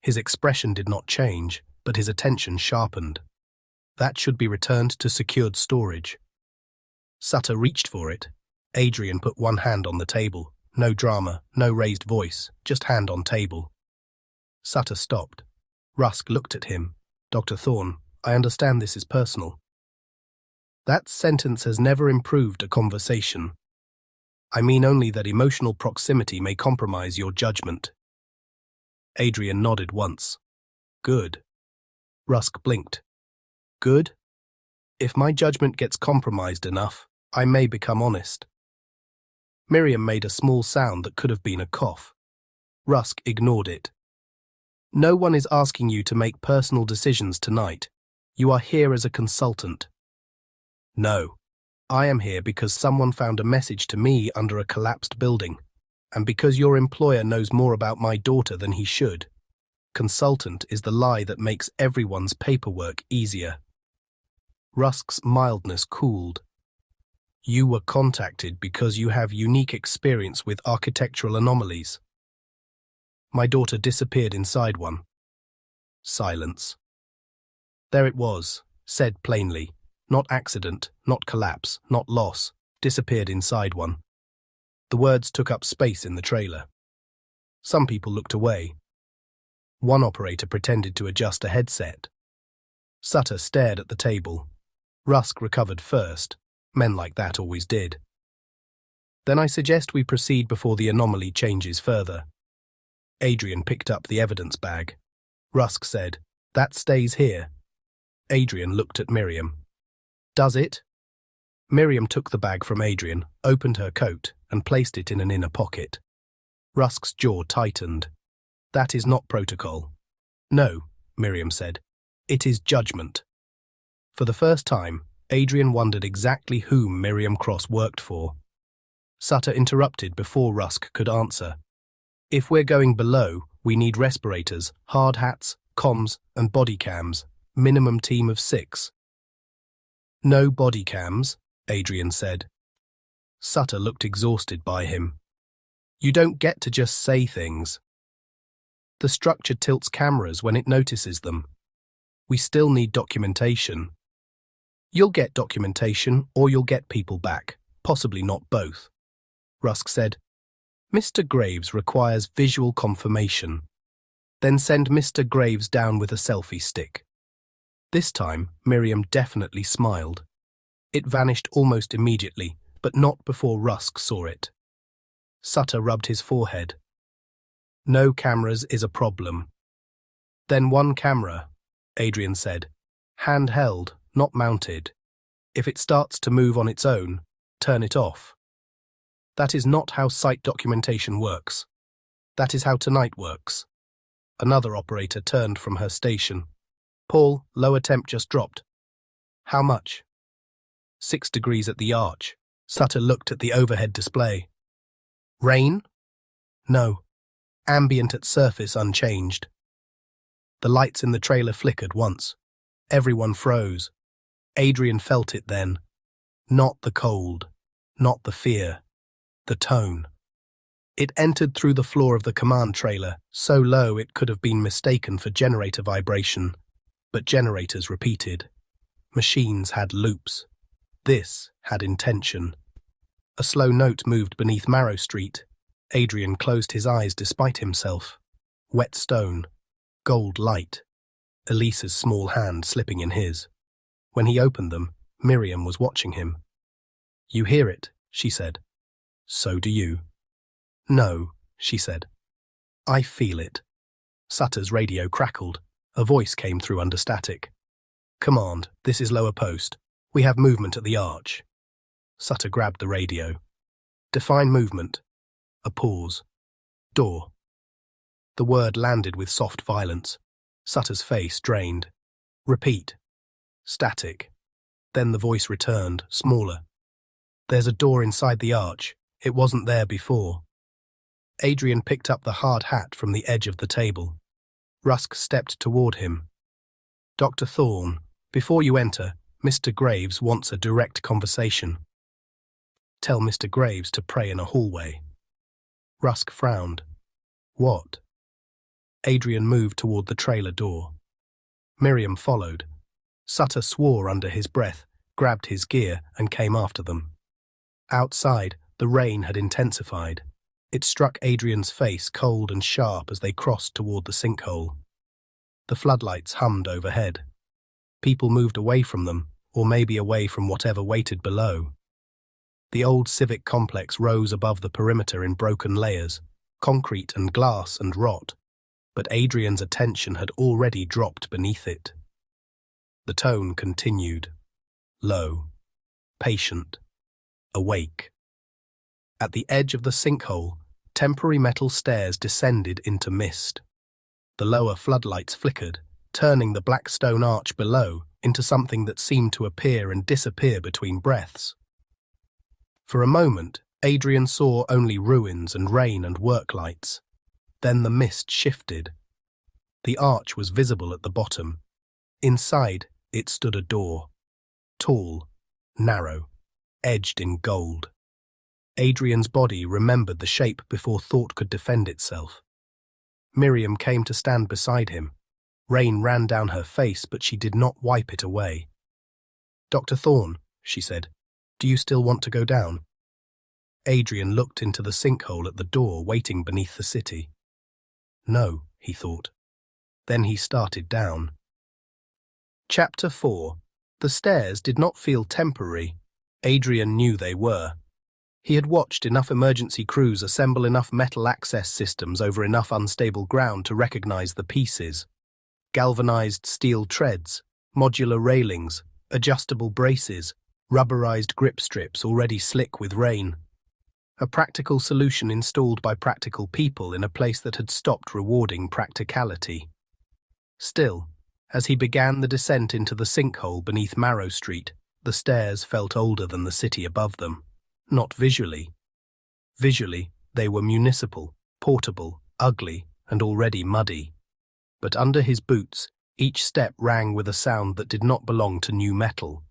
His expression did not change, but his attention sharpened. That should be returned to secured storage. Sutter reached for it. Adrian put one hand on the table. No drama, no raised voice, just hand on table. Sutter stopped. Rusk looked at him. "Dr. Thorne, I understand this is personal." That sentence has never improved a conversation. I mean only that emotional proximity may compromise your judgment. Adrian nodded once. "Good." Rusk blinked. "Good? If my judgment gets compromised enough, I may become honest." Miriam made a small sound that could have been a cough. Rusk ignored it. "No one is asking you to make personal decisions tonight. You are here as a consultant." "No. I am here because someone found a message to me under a collapsed building, and because your employer knows more about my daughter than he should. Consultant is the lie that makes everyone's paperwork easier." Rusk's mildness cooled. "You were contacted because you have unique experience with architectural anomalies." "My daughter disappeared inside one." Silence. There it was, said plainly. Not accident, not collapse, not loss, disappeared inside one. The words took up space in the trailer. Some people looked away. One operator pretended to adjust a headset. Sutter stared at the table. Rusk recovered first. Men like that always did. "Then I suggest we proceed before the anomaly changes further." Adrian picked up the evidence bag. Rusk said, "That stays here." Adrian looked at Miriam. "Does it?" Miriam took the bag from Adrian, opened her coat, and placed it in an inner pocket. Rusk's jaw tightened. "That is not protocol." "No," Miriam said. "It is judgment." For the first time, Adrian wondered exactly whom Miriam Cross worked for. Sutter interrupted before Rusk could answer. "If we're going below, we need respirators, hard hats, comms, and body cams. Minimum team of 6. "No body cams," Adrian said. Sutter looked exhausted by him. "You don't get to just say things. The structure tilts cameras when it notices them. We still need documentation." "You'll get documentation, or you'll get people back, possibly not both." Rusk said, "Mr. Graves requires visual confirmation. Then send Mr. Graves down with a selfie stick." This time, Miriam definitely smiled. It vanished almost immediately, but not before Rusk saw it. Sutter rubbed his forehead. "No cameras is a problem." "Then one camera," Adrian said. "Handheld, not mounted. If it starts to move on its own, turn it off." "That is not how site documentation works. That is how tonight works." Another operator turned from her station. "Paul, lower temp just dropped." "How much?" 6 degrees at the arch. Sutter looked at the overhead display. "Rain?" "No. Ambient at surface unchanged." The lights in the trailer flickered once. Everyone froze. Adrian felt it then. Not the cold, not the fear, the tone. It entered through the floor of the command trailer, so low it could have been mistaken for generator vibration. But generators repeated. Machines had loops. This had intention. A slow note moved beneath Marrow Street. Adrian closed his eyes despite himself. Wet stone. Gold light. Elise's small hand slipping in his. When he opened them, Miriam was watching him. "You hear it," she said. "So do you." "No," she said. "I feel it." Sutter's radio crackled. A voice came through under static. "Command, this is lower post. We have movement at the arch." Sutter grabbed the radio. "Define movement." A pause. "Door." The word landed with soft violence. Sutter's face drained. "Repeat." Static. Then the voice returned, smaller. "There's a door inside the arch. It wasn't there before." Adrian picked up the hard hat from the edge of the table. Rusk stepped toward him. "Dr. Thorne, before you enter, Mr. Graves wants a direct conversation." "Tell Mr. Graves to pray in a hallway." Rusk frowned. "What?" Adrian moved toward the trailer door. Miriam followed. Sutter swore under his breath, grabbed his gear, and came after them. Outside, the rain had intensified. It struck Adrian's face cold and sharp as they crossed toward the sinkhole. The floodlights hummed overhead. People moved away from them, or maybe away from whatever waited below. The old civic complex rose above the perimeter in broken layers, concrete and glass and rot, but Adrian's attention had already dropped beneath it. The tone continued. Low, patient, awake. At the edge of the sinkhole, temporary metal stairs descended into mist. The lower floodlights flickered, turning the black stone arch below into something that seemed to appear and disappear between breaths. For a moment, Adrian saw only ruins and rain and work lights. Then the mist shifted. The arch was visible at the bottom. Inside, it stood a door. Tall, narrow, edged in gold. Adrian's body remembered the shape before thought could defend itself. Miriam came to stand beside him. Rain ran down her face, but she did not wipe it away. "Dr. Thorne," she said, "do you still want to go down?" Adrian looked into the sinkhole at the door waiting beneath the city. No, he thought. Then he started down. Chapter 4. The stairs did not feel temporary. Adrian knew they were. He had watched enough emergency crews assemble enough metal access systems over enough unstable ground to recognize the pieces. Galvanized steel treads, modular railings, adjustable braces, rubberized grip strips already slick with rain. A practical solution installed by practical people in a place that had stopped rewarding practicality. Still, as he began the descent into the sinkhole beneath Marrow Street, the stairs felt older than the city above them. Not visually. Visually, they were municipal, portable, ugly, and already muddy. But under his boots, each step rang with a sound that did not belong to new metal.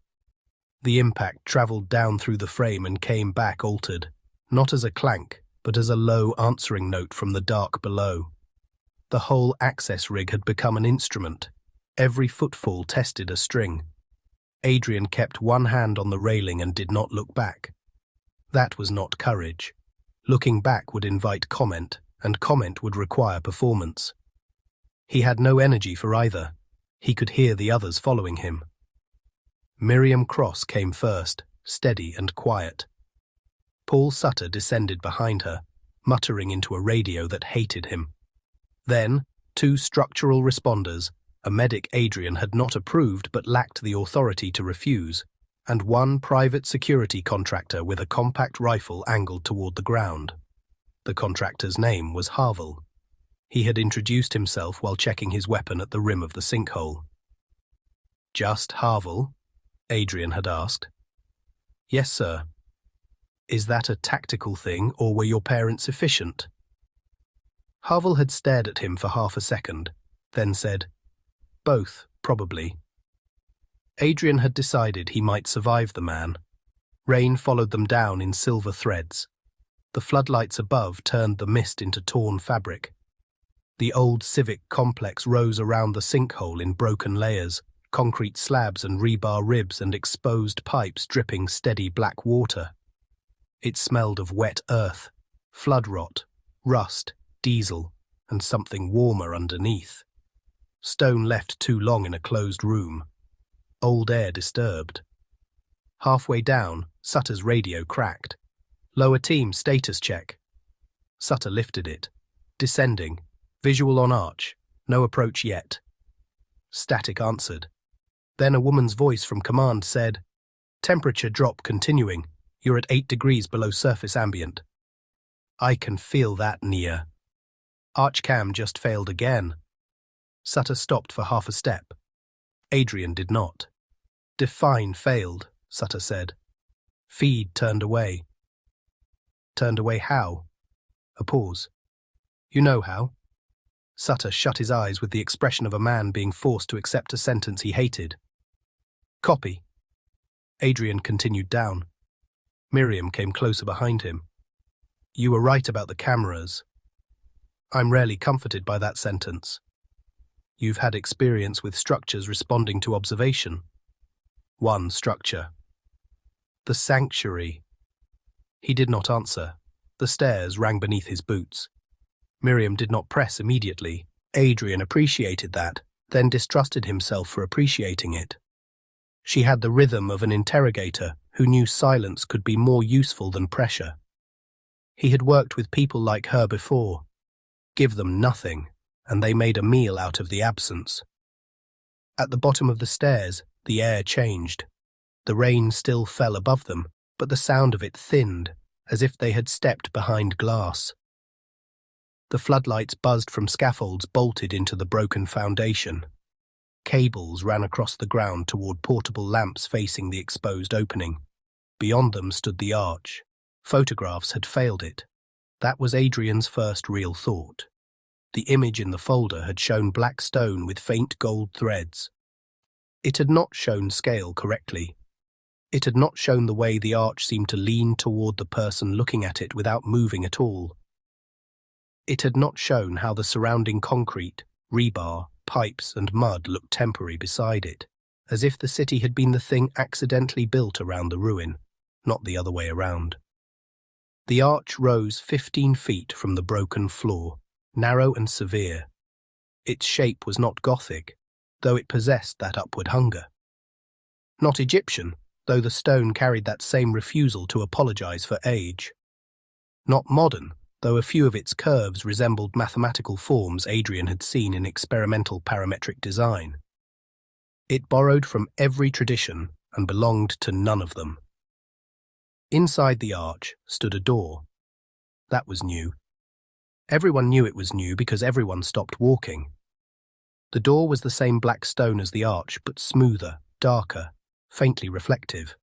The impact travelled down through the frame and came back altered, not as a clank, but as a low answering note from the dark below. The whole access rig had become an instrument. Every footfall tested a string. Adrian kept one hand on the railing and did not look back. That was not courage. Looking back would invite comment, and comment would require performance. He had no energy for either. He could hear the others following him. Miriam Cross came first, steady and quiet. Paul Sutter descended behind her, muttering into a radio that hated him. Then, two structural responders, a medic Adrian had not approved but lacked the authority to refuse, and one private security contractor with a compact rifle angled toward the ground. The contractor's name was Harville. He had introduced himself while checking his weapon at the rim of the sinkhole. "Just Harville?" Adrian had asked. "Yes, sir." "Is that a tactical thing, or were your parents efficient?" Harville had stared at him for half a second, then said, Both, probably. Adrian had decided he might survive the man. Rain followed them down in silver threads. The floodlights above turned the mist into torn fabric. The old civic complex rose around the sinkhole in broken layers, concrete slabs and rebar ribs and exposed pipes dripping steady black water. It smelled of wet earth, flood rot, rust, diesel, and something warmer underneath. Stone left too long in a closed room. Old air disturbed. Halfway down, Sutter's radio cracked. Lower team status check. Sutter lifted it. Descending. Visual on arch. No approach yet. Static answered. Then a woman's voice from command said, "Temperature drop continuing. You're at 8 degrees below surface ambient." "I can feel that, Nia." Archcam just failed again. Sutter stopped for half a step. Adrian did not. "Define failed," Sutter said. Feed turned away. Turned away how? A pause. "You know how." Sutter shut his eyes with the expression of a man being forced to accept a sentence he hated. "Copy." Adrian continued down. Miriam came closer behind him. "You were right about the cameras. I'm rarely comforted by that sentence. You've had experience with structures responding to observation." "One structure." "The sanctuary." He did not answer. The stairs rang beneath his boots. Miriam did not press immediately. Adrian appreciated that, then distrusted himself for appreciating it. She had the rhythm of an interrogator who knew silence could be more useful than pressure. He had worked with people like her before. Give them nothing, and they made a meal out of the absence. At the bottom of the stairs, the air changed. The rain still fell above them, but the sound of it thinned, as if they had stepped behind glass. The floodlights buzzed from scaffolds bolted into the broken foundation. Cables ran across the ground toward portable lamps facing the exposed opening. Beyond them stood the arch. Photographs had failed it. That was Adrian's first real thought. The image in the folder had shown black stone with faint gold threads. It had not shown scale correctly. It had not shown the way the arch seemed to lean toward the person looking at it without moving at all. It had not shown how the surrounding concrete, rebar, pipes and mud looked temporary beside it, as if the city had been the thing accidentally built around the ruin, not the other way around. The arch rose 15 feet from the broken floor, narrow and severe. Its shape was not Gothic, though it possessed that upward hunger. Not Egyptian, though the stone carried that same refusal to apologize for age. Not modern, though a few of its curves resembled mathematical forms Adrian had seen in experimental parametric design. It borrowed from every tradition and belonged to none of them. Inside the arch stood a door. That was new. Everyone knew it was new because everyone stopped walking. The door was the same black stone as the arch, but smoother, darker, faintly reflective.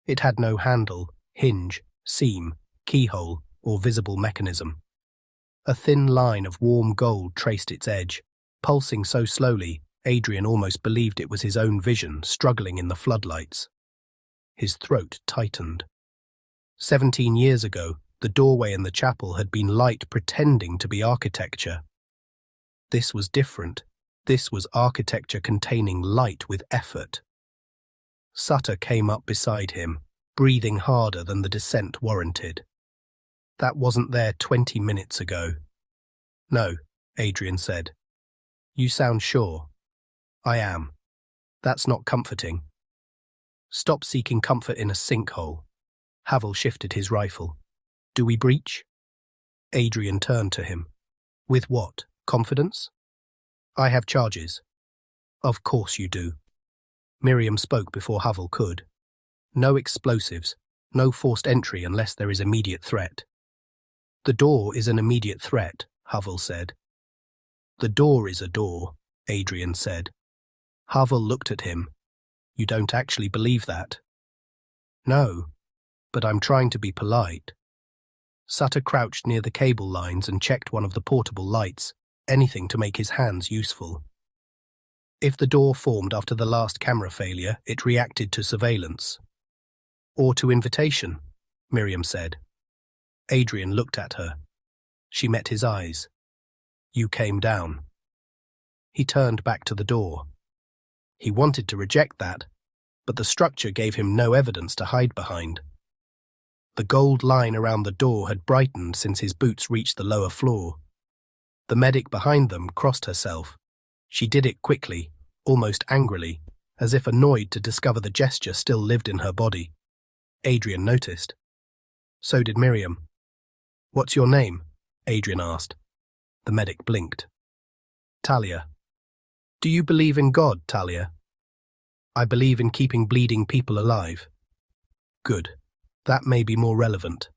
It had no handle, hinge, seam, keyhole, or visible mechanism. A thin line of warm gold traced its edge, pulsing so slowly, Adrian almost believed it was his own vision struggling in the floodlights. His throat tightened. 17 years ago, the doorway in the chapel had been light pretending to be architecture. This was different. This was architecture containing light with effort. Sutter came up beside him, breathing harder than the descent warranted. "That wasn't there 20 minutes ago." "No," Adrian said. "You sound sure." "I am. That's not comforting." "Stop seeking comfort in a sinkhole." Havel shifted his rifle. "Do we breach?" Adrian turned to him. "With what? Confidence?" "I have charges." "Of course you do." Miriam spoke before Havel could. "No explosives, no forced entry unless there is immediate threat." "The door is an immediate threat," Havel said. "The door is a door," Adrian said. Havel looked at him. "You don't actually believe that?" "No, but I'm trying to be polite." Sutter crouched near the cable lines and checked one of the portable lights, anything to make his hands useful. If the door formed after the last camera failure, it reacted to surveillance. Or to invitation, Miriam said. Adrian looked at her. She met his eyes. You came down. He turned back to the door. He wanted to reject that, but the structure gave him no evidence to hide behind. The gold line around the door had brightened since his boots reached the lower floor. The medic behind them crossed herself. She did it quickly, almost angrily, as if annoyed to discover the gesture still lived in her body. Adrian noticed. So did Miriam. What's your name? Adrian asked. The medic blinked. Talia. Do you believe in God, Talia? I believe in keeping bleeding people alive. Good. That may be more relevant.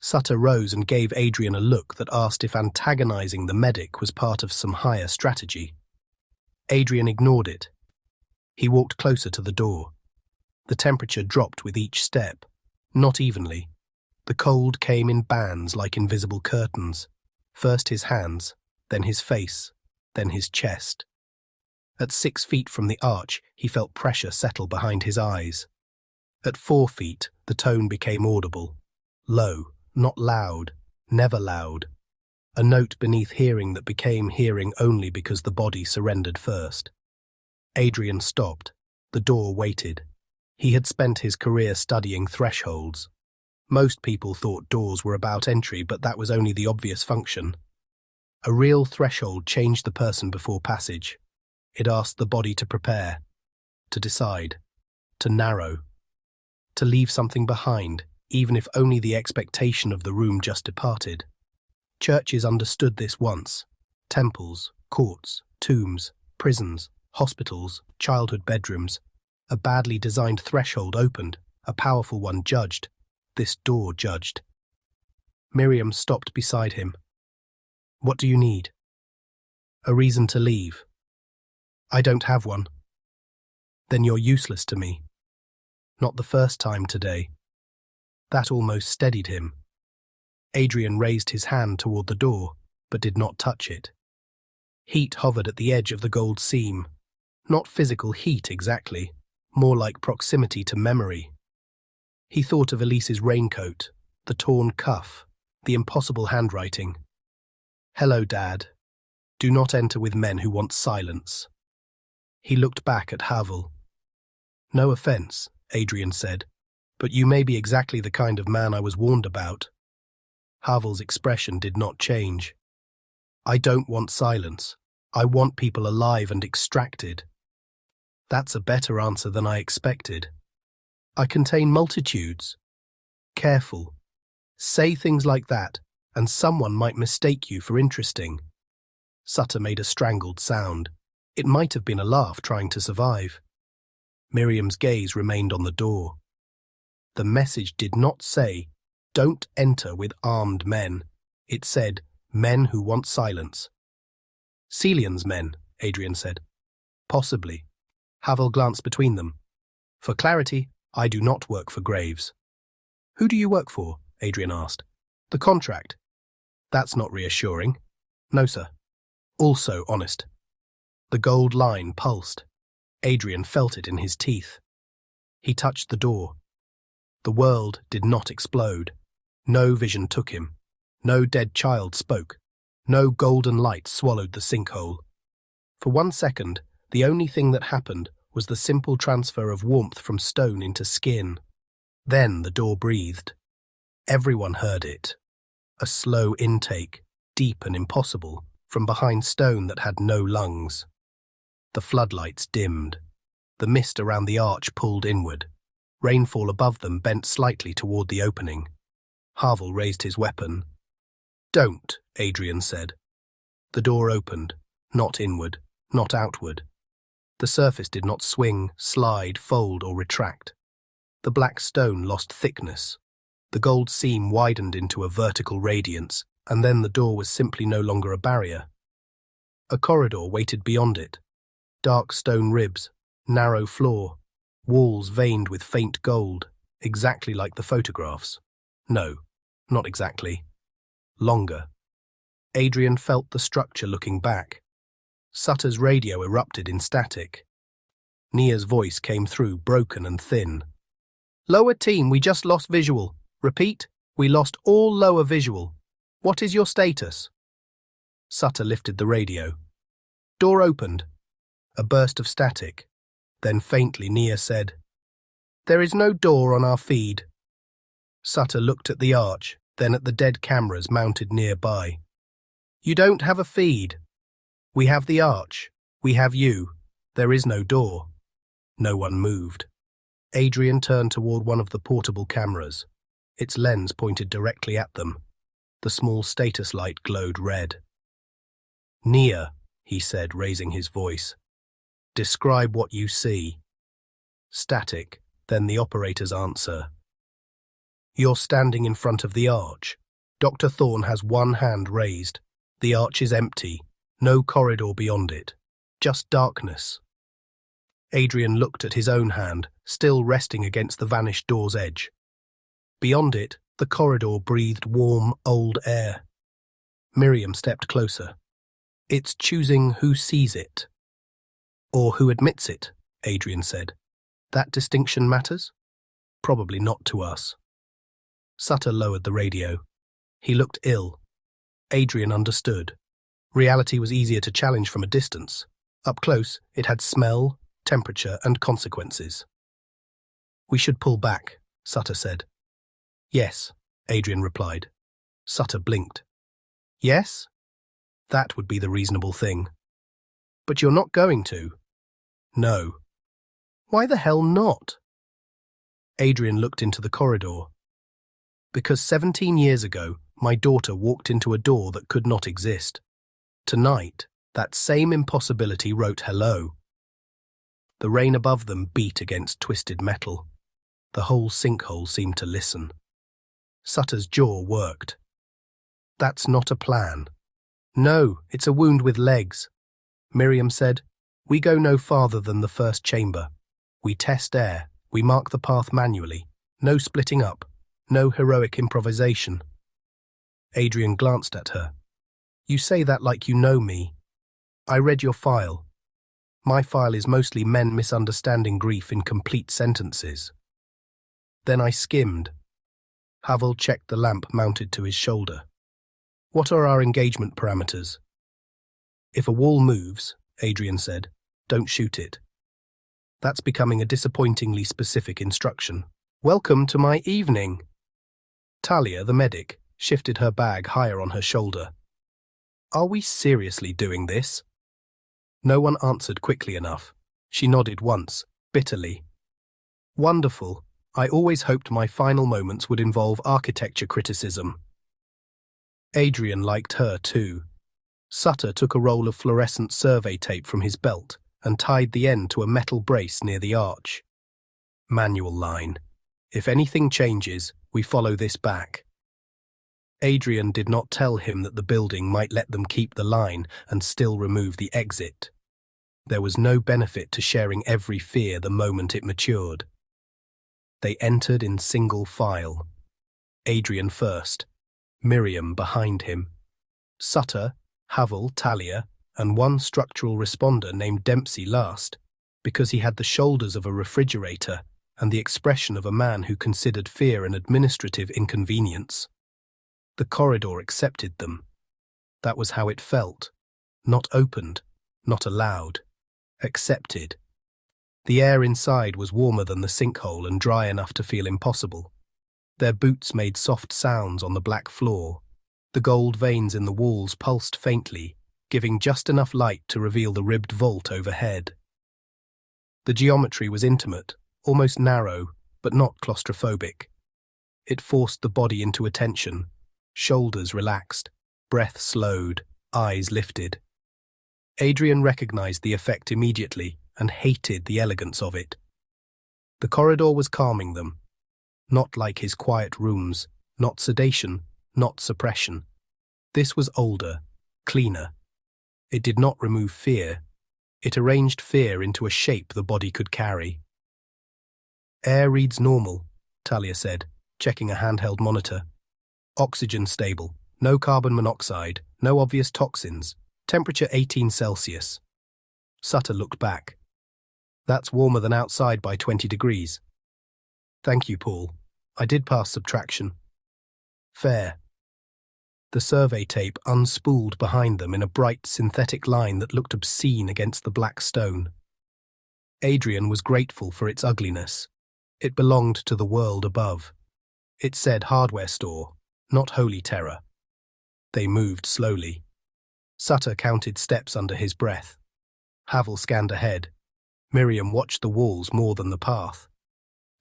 Sutter rose and gave Adrian a look that asked if antagonizing the medic was part of some higher strategy. Adrian ignored it. He walked closer to the door. The temperature dropped with each step, not evenly. The cold came in bands like invisible curtains. First his hands, then his face, then his chest. At 6 feet from the arch, he felt pressure settle behind his eyes. At 4 feet, the tone became audible. Low, not loud, never loud. A note beneath hearing that became hearing only because the body surrendered first. Adrian stopped. The door waited. He had spent his career studying thresholds. Most people thought doors were about entry, but that was only the obvious function. A real threshold changed the person before passage. It asked the body to prepare, to decide, to narrow, to leave something behind, even if only the expectation of the room just departed. Churches understood this once. Temples, courts, tombs, prisons, hospitals, childhood bedrooms. A badly designed threshold opened, a powerful one judged. This door judged. Miriam stopped beside him. What do you need? A reason to leave. I don't have one. Then you're useless to me. Not the first time today. That almost steadied him. Adrian raised his hand toward the door, but did not touch it. Heat hovered at the edge of the gold seam. Not physical heat exactly, more like proximity to memory. He thought of Elise's raincoat, the torn cuff, the impossible handwriting. Hello, Dad. Do not enter with men who want silence. He looked back at Havel. No offense, Adrian said, but you may be exactly the kind of man I was warned about. Havel's expression did not change. I don't want silence. I want people alive and extracted. That's a better answer than I expected. I contain multitudes. Careful. Say things like that, and someone might mistake you for interesting. Sutter made a strangled sound. It might have been a laugh trying to survive. Miriam's gaze remained on the door. The message did not say, don't enter with armed men. It said, men who want silence. Celian's men, Adrian said. Possibly. Havel glanced between them. For clarity, I do not work for Graves. Who do you work for? Adrian asked. The contract. That's not reassuring. No, sir. Also honest. The gold line pulsed. Adrian felt it in his teeth. He touched the door. The world did not explode. No vision took him. No dead child spoke. No golden light swallowed the sinkhole. For 1 second, the only thing that happened was the simple transfer of warmth from stone into skin. Then the door breathed. Everyone heard it. A slow intake, deep and impossible, from behind stone that had no lungs. The floodlights dimmed. The mist around the arch pulled inward. Rainfall above them bent slightly toward the opening. Havel raised his weapon. Don't, Adrian said. The door opened, not inward, not outward. The surface did not swing, slide, fold, or retract. The black stone lost thickness. The gold seam widened into a vertical radiance, and then the door was simply no longer a barrier. A corridor waited beyond it. Dark stone ribs, narrow floor, walls veined with faint gold, exactly like the photographs. No, not exactly. Longer. Adrian felt the structure looking back. Sutter's radio erupted in static. Nia's voice came through, broken and thin. "Lower team, we just lost visual. Repeat, we lost all lower visual. What is your status?" Sutter lifted the radio. "Door opened." A burst of static. Then faintly Nia said, "There is no door on our feed." Sutter looked at the arch, then at the dead cameras mounted nearby. "You don't have a feed. We have the arch. We have you. There is no door." No one moved. Adrian turned toward one of the portable cameras. Its lens pointed directly at them. The small status light glowed red. "Nia," he said, raising his voice. "Describe what you see." Static, then the operator's answer. "You're standing in front of the arch. Dr. Thorne has one hand raised. The arch is empty. No corridor beyond it. Just darkness." Adrian looked at his own hand, still resting against the vanished door's edge. Beyond it, the corridor breathed warm, old air. Miriam stepped closer. "It's choosing who sees it. Or who admits it," Adrian said. "That distinction matters? Probably not to us." Sutter lowered the radio. He looked ill. Adrian understood. Reality was easier to challenge from a distance. Up close, it had smell, temperature, and consequences. "We should pull back," Sutter said. "Yes," Adrian replied. Sutter blinked. "Yes? That would be the reasonable thing." "But you're not going to." "No." "Why the hell not?" Adrian looked into the corridor. "Because 17 years ago, my daughter walked into a door that could not exist. Tonight, that same impossibility wrote hello." The rain above them beat against twisted metal. The whole sinkhole seemed to listen. Sutter's jaw worked. "That's not a plan." "No, it's a wound with legs." Miriam said, "We go no farther than the first chamber. We test air. We mark the path manually. No splitting up. No heroic improvisation." Adrian glanced at her. "You say that like you know me. I read your file. My file is mostly men misunderstanding grief in complete sentences." Then I skimmed. Havel checked the lamp mounted to his shoulder. "What are our engagement parameters?" "If a wall moves," Adrian said, "don't shoot it." That's becoming a disappointingly specific instruction. "Welcome to my evening." Talia, the medic, shifted her bag higher on her shoulder. "Are we seriously doing this?" No one answered quickly enough. She nodded once, bitterly. "Wonderful. I always hoped my final moments would involve architecture criticism." Adrian liked her too. Sutter took a roll of fluorescent survey tape from his belt and tied the end to a metal brace near the arch. "Manual line. If anything changes, we follow this back." Adrian did not tell him that the building might let them keep the line and still remove the exit. There was no benefit to sharing every fear the moment it matured. They entered in single file. Adrian first, Miriam behind him. Sutter, Havel, Talia, and one structural responder named Dempsey last, because he had the shoulders of a refrigerator and the expression of a man who considered fear an administrative inconvenience. The corridor accepted them. That was how it felt. Not opened, not allowed. Accepted. The air inside was warmer than the sinkhole and dry enough to feel impossible. Their boots made soft sounds on the black floor. The gold veins in the walls pulsed faintly, giving just enough light to reveal the ribbed vault overhead. The geometry was intimate, almost narrow, but not claustrophobic. It forced the body into attention. Shoulders relaxed, breath slowed, eyes lifted. Adrian recognized the effect immediately and hated the elegance of it. The corridor was calming them. Not like his quiet rooms, not sedation, not suppression. This was older, cleaner. It did not remove fear. It arranged fear into a shape the body could carry. "Air reads normal," Talia said, checking a handheld monitor. "Oxygen stable, no carbon monoxide, no obvious toxins, temperature 18 Celsius. Sutter looked back. That's warmer than outside by 20 degrees. Thank you, Paul. I did pass subtraction. Fair. The survey tape unspooled behind them in a bright synthetic line that looked obscene against the black stone. Adrian was grateful for its ugliness. It belonged to the world above. It said hardware store, not holy terror. They moved slowly. Sutter counted steps under his breath. Havel scanned ahead. Miriam watched the walls more than the path.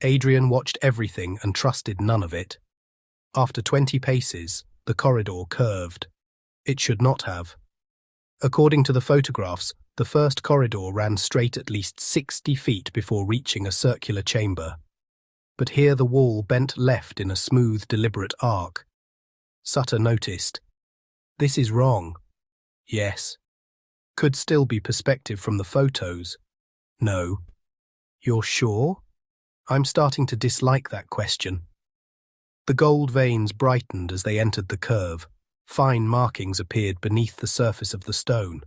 Adrian watched everything and trusted none of it. After 20 paces, the corridor curved. It should not have. According to the photographs, the first corridor ran straight at least 60 feet before reaching a circular chamber. But here the wall bent left in a smooth, deliberate arc. Sutter noticed. This is wrong. Yes. Could still be perspective from the photos. No. You're sure? I'm starting to dislike that question. The gold veins brightened as they entered the curve. Fine markings appeared beneath the surface of the stone,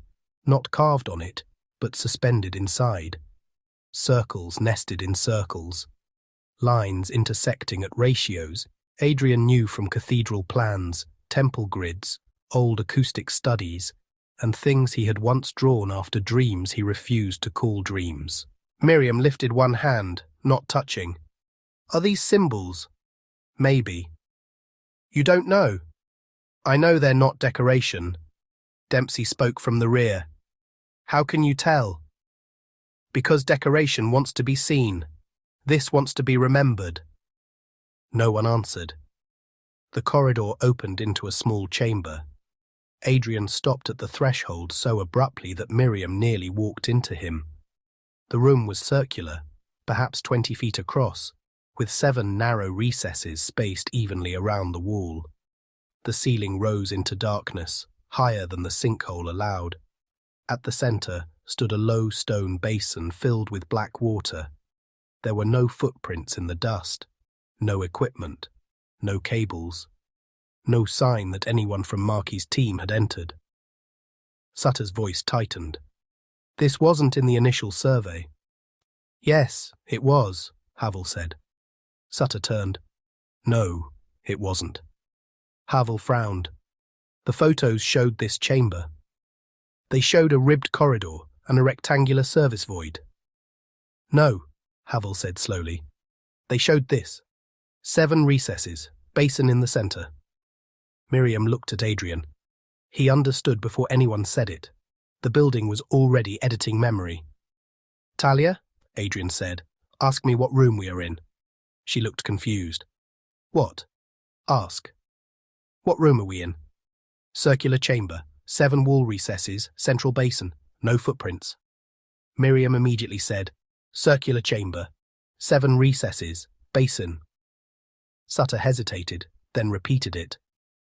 not carved on it, but suspended inside. Circles nested in circles. Lines intersecting at ratios Adrian knew from cathedral plans, temple grids, old acoustic studies, and things he had once drawn after dreams he refused to call dreams. Miriam lifted one hand, not touching. Are these symbols? Maybe. You don't know? I know they're not decoration. Dempsey spoke from the rear. How can you tell? Because decoration wants to be seen. This wants to be remembered. No one answered. The corridor opened into a small chamber. Adrian stopped at the threshold so abruptly that Miriam nearly walked into him. The room was circular, perhaps 20 feet across, with 7 narrow recesses spaced evenly around the wall. The ceiling rose into darkness, higher than the sinkhole allowed. At the center stood a low stone basin filled with black water. There were no footprints in the dust, no equipment, no cables, no sign that anyone from Marky's team had entered. Sutter's voice tightened. This wasn't in the initial survey. Yes, it was, Havel said. Sutter turned. No, it wasn't. Havel frowned. The photos showed this chamber. They showed a ribbed corridor and a rectangular service void. No, Havel said slowly. They showed this. 7 recesses, basin in the center. Miriam looked at Adrian. He understood before anyone said it. The building was already editing memory. Talia, Adrian said, ask me what room we are in. She looked confused. What? Ask. What room are we in? Circular chamber, 7 wall recesses, central basin, no footprints. Miriam immediately said, circular chamber, 7 recesses, basin. Sutter hesitated, then repeated it.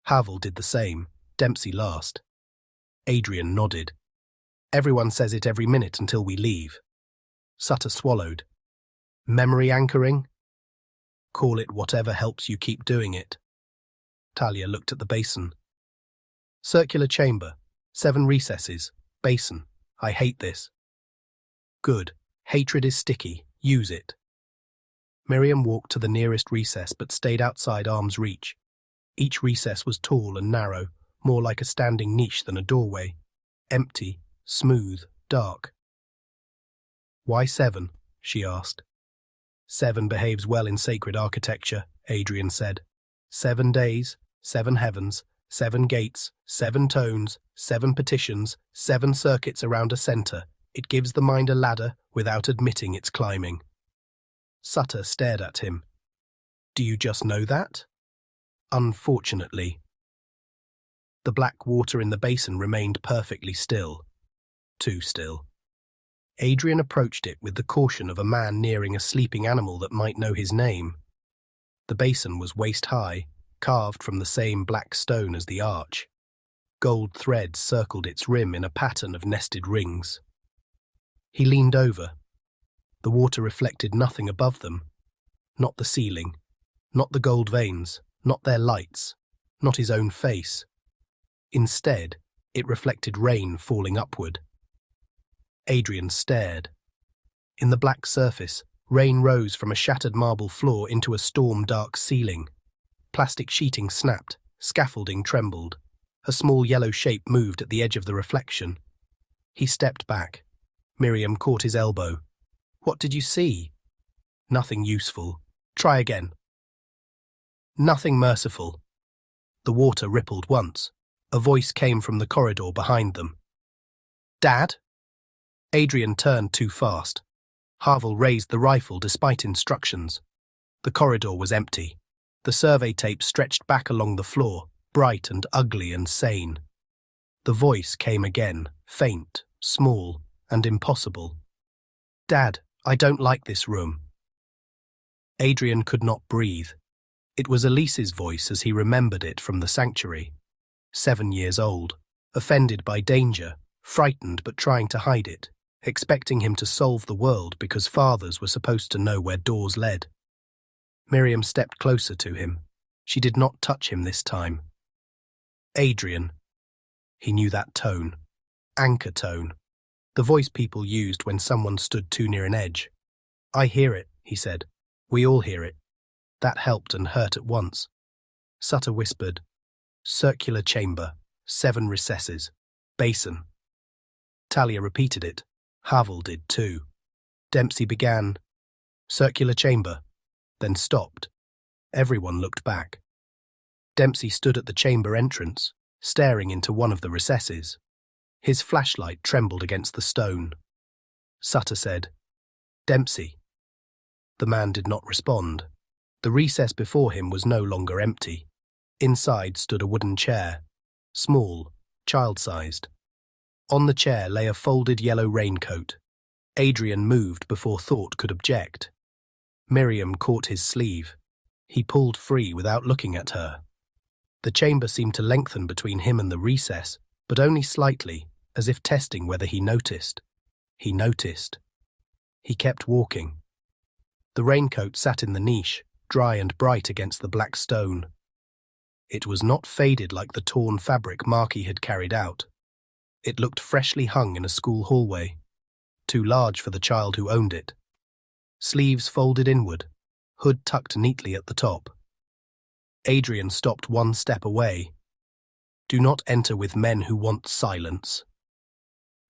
Havel did the same, Dempsey last. Adrian nodded. Everyone says it every minute until we leave. Sutter swallowed. Memory anchoring? Call it whatever helps you keep doing it. Talia looked at the basin. Circular chamber, 7 recesses, basin. I hate this. Good. Hatred is sticky. Use it. Miriam walked to the nearest recess but stayed outside arm's reach. Each recess was tall and narrow, more like a standing niche than a doorway. Empty, smooth, dark. Why 7? She asked. 7 behaves well in sacred architecture, Adrian said. 7 days, 7 heavens, 7 gates, 7 tones, 7 petitions, 7 circuits around a center. It gives the mind a ladder without admitting it's climbing. Sutter stared at him. Do you just know that? Unfortunately. The black water in the basin remained perfectly still. Too still. Adrian approached it with the caution of a man nearing a sleeping animal that might know his name. The basin was waist-high, carved from the same black stone as the arch. Gold threads circled its rim in a pattern of nested rings. He leaned over. The water reflected nothing above them. Not the ceiling, not the gold veins, not their lights, not his own face. Instead, it reflected rain falling upward. Adrian stared. In the black surface, rain rose from a shattered marble floor into a storm-dark ceiling. Plastic sheeting snapped, scaffolding trembled. A small yellow shape moved at the edge of the reflection. He stepped back. Miriam caught his elbow. "What did you see?" "Nothing useful. Try again." "Nothing merciful." The water rippled once. A voice came from the corridor behind them. "Dad?" Adrian turned too fast. Havel raised the rifle despite instructions. The corridor was empty. The survey tape stretched back along the floor, bright and ugly and sane. The voice came again, faint, small, and impossible. "Dad, I don't like this room." Adrian could not breathe. It was Elise's voice as he remembered it from the sanctuary. 7 years old, offended by danger, frightened but trying to hide it, expecting him to solve the world because fathers were supposed to know where doors led. Miriam stepped closer to him. She did not touch him this time. "Adrian." He knew that tone. Anchor tone. The voice people used when someone stood too near an edge. "I hear it," he said. "We all hear it." That helped and hurt at once. Sutter whispered, "Circular chamber, 7 recesses, basin." Talia repeated it. Havel did too. Dempsey began, "Circular chamber," then stopped. Everyone looked back. Dempsey stood at the chamber entrance, staring into one of the recesses. His flashlight trembled against the stone. Sutter said, "Dempsey." The man did not respond. The recess before him was no longer empty. Inside stood a wooden chair, small, child-sized. On the chair lay a folded yellow raincoat. Adrian moved before thought could object. Miriam caught his sleeve. He pulled free without looking at her. The chamber seemed to lengthen between him and the recess, but only slightly, as if testing whether he noticed. He noticed. He kept walking. The raincoat sat in the niche, dry and bright against the black stone. It was not faded like the torn fabric Markey had carried out. It looked freshly hung in a school hallway, too large for the child who owned it. Sleeves folded inward, hood tucked neatly at the top. Adrian stopped one step away. "Do not enter with men who want silence."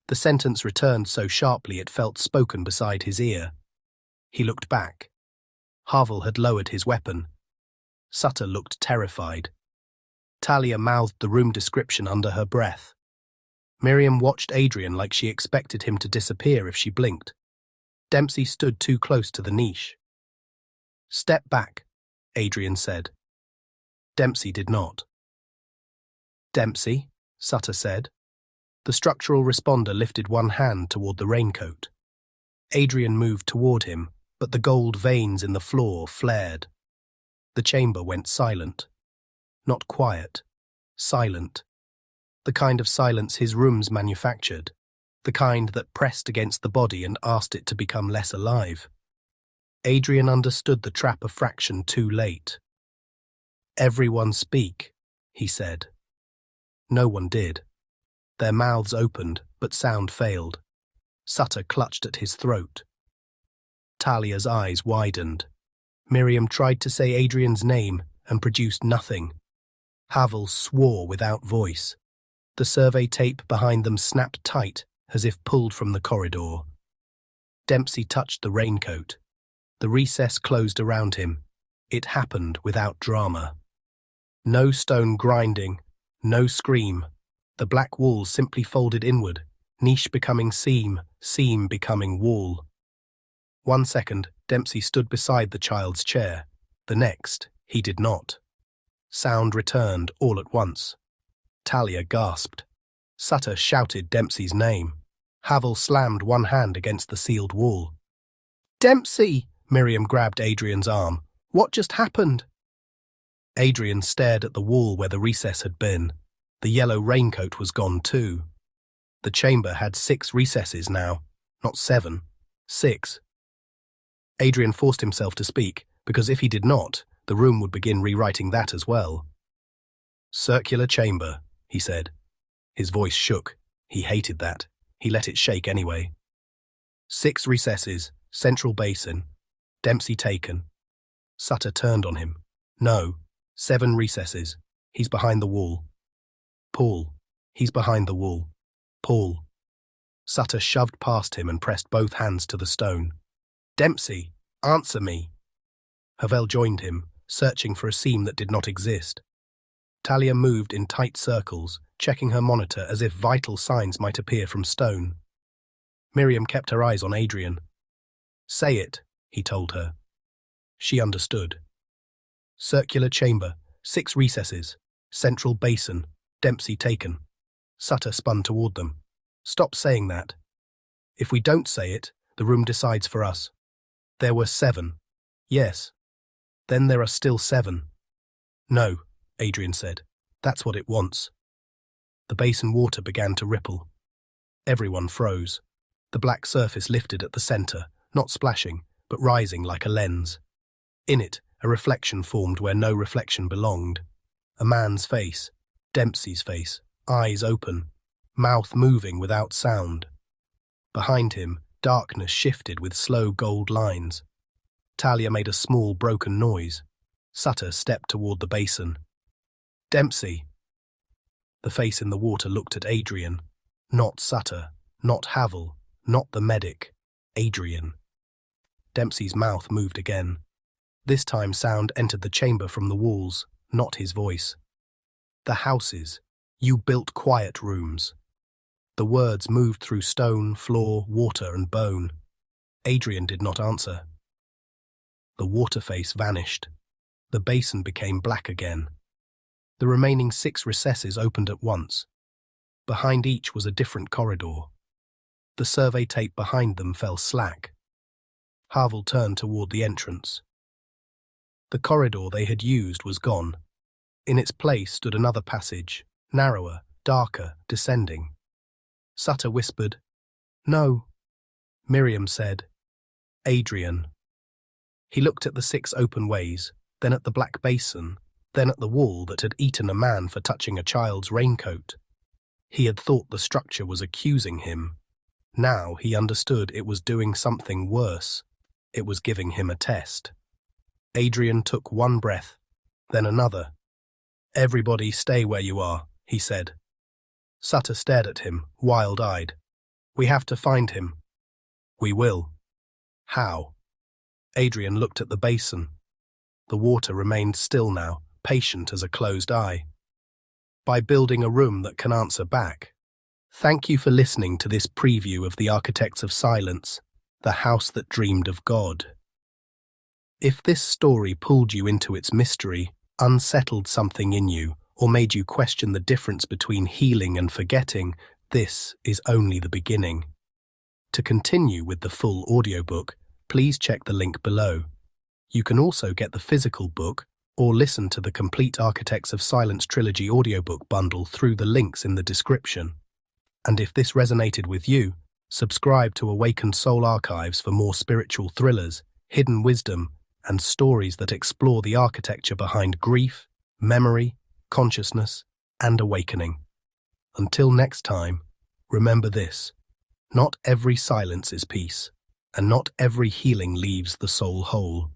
The sentence returned so sharply it felt spoken beside his ear. He looked back. Havel had lowered his weapon. Sutter looked terrified. Talia mouthed the room description under her breath. Miriam watched Adrian like she expected him to disappear if she blinked. Dempsey stood too close to the niche. "Step back," Adrian said. Dempsey did not. "Dempsey," Sutter said. The structural responder lifted one hand toward the raincoat. Adrian moved toward him, but the gold veins in the floor flared. The chamber went silent. Not quiet. Silent. The kind of silence his rooms manufactured. The kind that pressed against the body and asked it to become less alive. Adrian understood the trap a fraction too late. "Everyone speak," he said. No one did. Their mouths opened, but sound failed. Sutter clutched at his throat. Talia's eyes widened. Miriam tried to say Adrian's name and produced nothing. Havel swore without voice. The survey tape behind them snapped tight, as if pulled from the corridor. Dempsey touched the raincoat. The recess closed around him. It happened without drama. No stone grinding, no scream. The black walls simply folded inward, niche becoming seam, seam becoming wall. 1 second, Dempsey stood beside the child's chair. The next, he did not. Sound returned all at once. Talia gasped. Sutter shouted Dempsey's name. Havel slammed one hand against the sealed wall. "Dempsey!" Miriam grabbed Adrian's arm. "What just happened?" Adrian stared at the wall where the recess had been. The yellow raincoat was gone too. The chamber had 6 recesses now, not 7. 6. Adrian forced himself to speak, because if he did not, the room would begin rewriting that as well. "Circular chamber," he said. His voice shook. He hated that. He let it shake anyway. 6 recesses, central basin. Dempsey taken. Sutter turned on him. No. 7 recesses. He's behind the wall. Paul. He's behind the wall. Paul. Sutter shoved past him and pressed both hands to the stone. Dempsey, answer me. Havel joined him, searching for a seam that did not exist. Talia moved in tight circles, checking her monitor as if vital signs might appear from stone. Miriam kept her eyes on Adrian. Say it, he told her. She understood. Circular chamber, 6 recesses, central basin, Dempsey taken. Sutter spun toward them. Stop saying that. If we don't say it, the room decides for us. There were 7. Yes. Then there are still 7. No, Adrian said. That's what it wants. The basin water began to ripple. Everyone froze. The black surface lifted at the center, not splashing, but rising like a lens. In it, a reflection formed where no reflection belonged. A man's face, Dempsey's face, eyes open, mouth moving without sound. Behind him, darkness shifted with slow gold lines. Talia made a small, broken noise. Sutter stepped toward the basin. Dempsey. The face in the water looked at Adrian. Not Sutter, not Havel, not the medic. Adrian. Dempsey's mouth moved again. This time sound entered the chamber from the walls, not his voice. The houses. You built quiet rooms. The words moved through stone, floor, water, and bone. Adrian did not answer. The water face vanished. The basin became black again. The remaining 6 recesses opened at once. Behind each was a different corridor. The survey tape behind them fell slack. Havel turned toward the entrance. The corridor they had used was gone. In its place stood another passage, narrower, darker, descending. Sutter whispered, No. Miriam said, Adrian. He looked at the 6 open ways, then at the black basin, then at the wall that had eaten a man for touching a child's raincoat. He had thought the structure was accusing him. Now he understood it was doing something worse. It was giving him a test. Adrian took one breath, then another. Everybody stay where you are, he said. Sutter stared at him, wild-eyed. We have to find him. We will. How? Adrian looked at the basin. The water remained still now, patient as a closed eye. By building a room that can answer back. Thank you for listening to this preview of The Architects of Silence, the house that dreamed of God. If this story pulled you into its mystery, unsettled something in you, or made you question the difference between healing and forgetting, this is only the beginning. To continue with the full audiobook, please check the link below. You can also get the physical book or listen to the complete Architects of Silence trilogy audiobook bundle through the links in the description. And if this resonated with you, subscribe to Awakened Soul Archives for more spiritual thrillers, hidden wisdom, and stories that explore the architecture behind grief, memory, consciousness, and awakening. Until next time, remember this: not every silence is peace, and not every healing leaves the soul whole.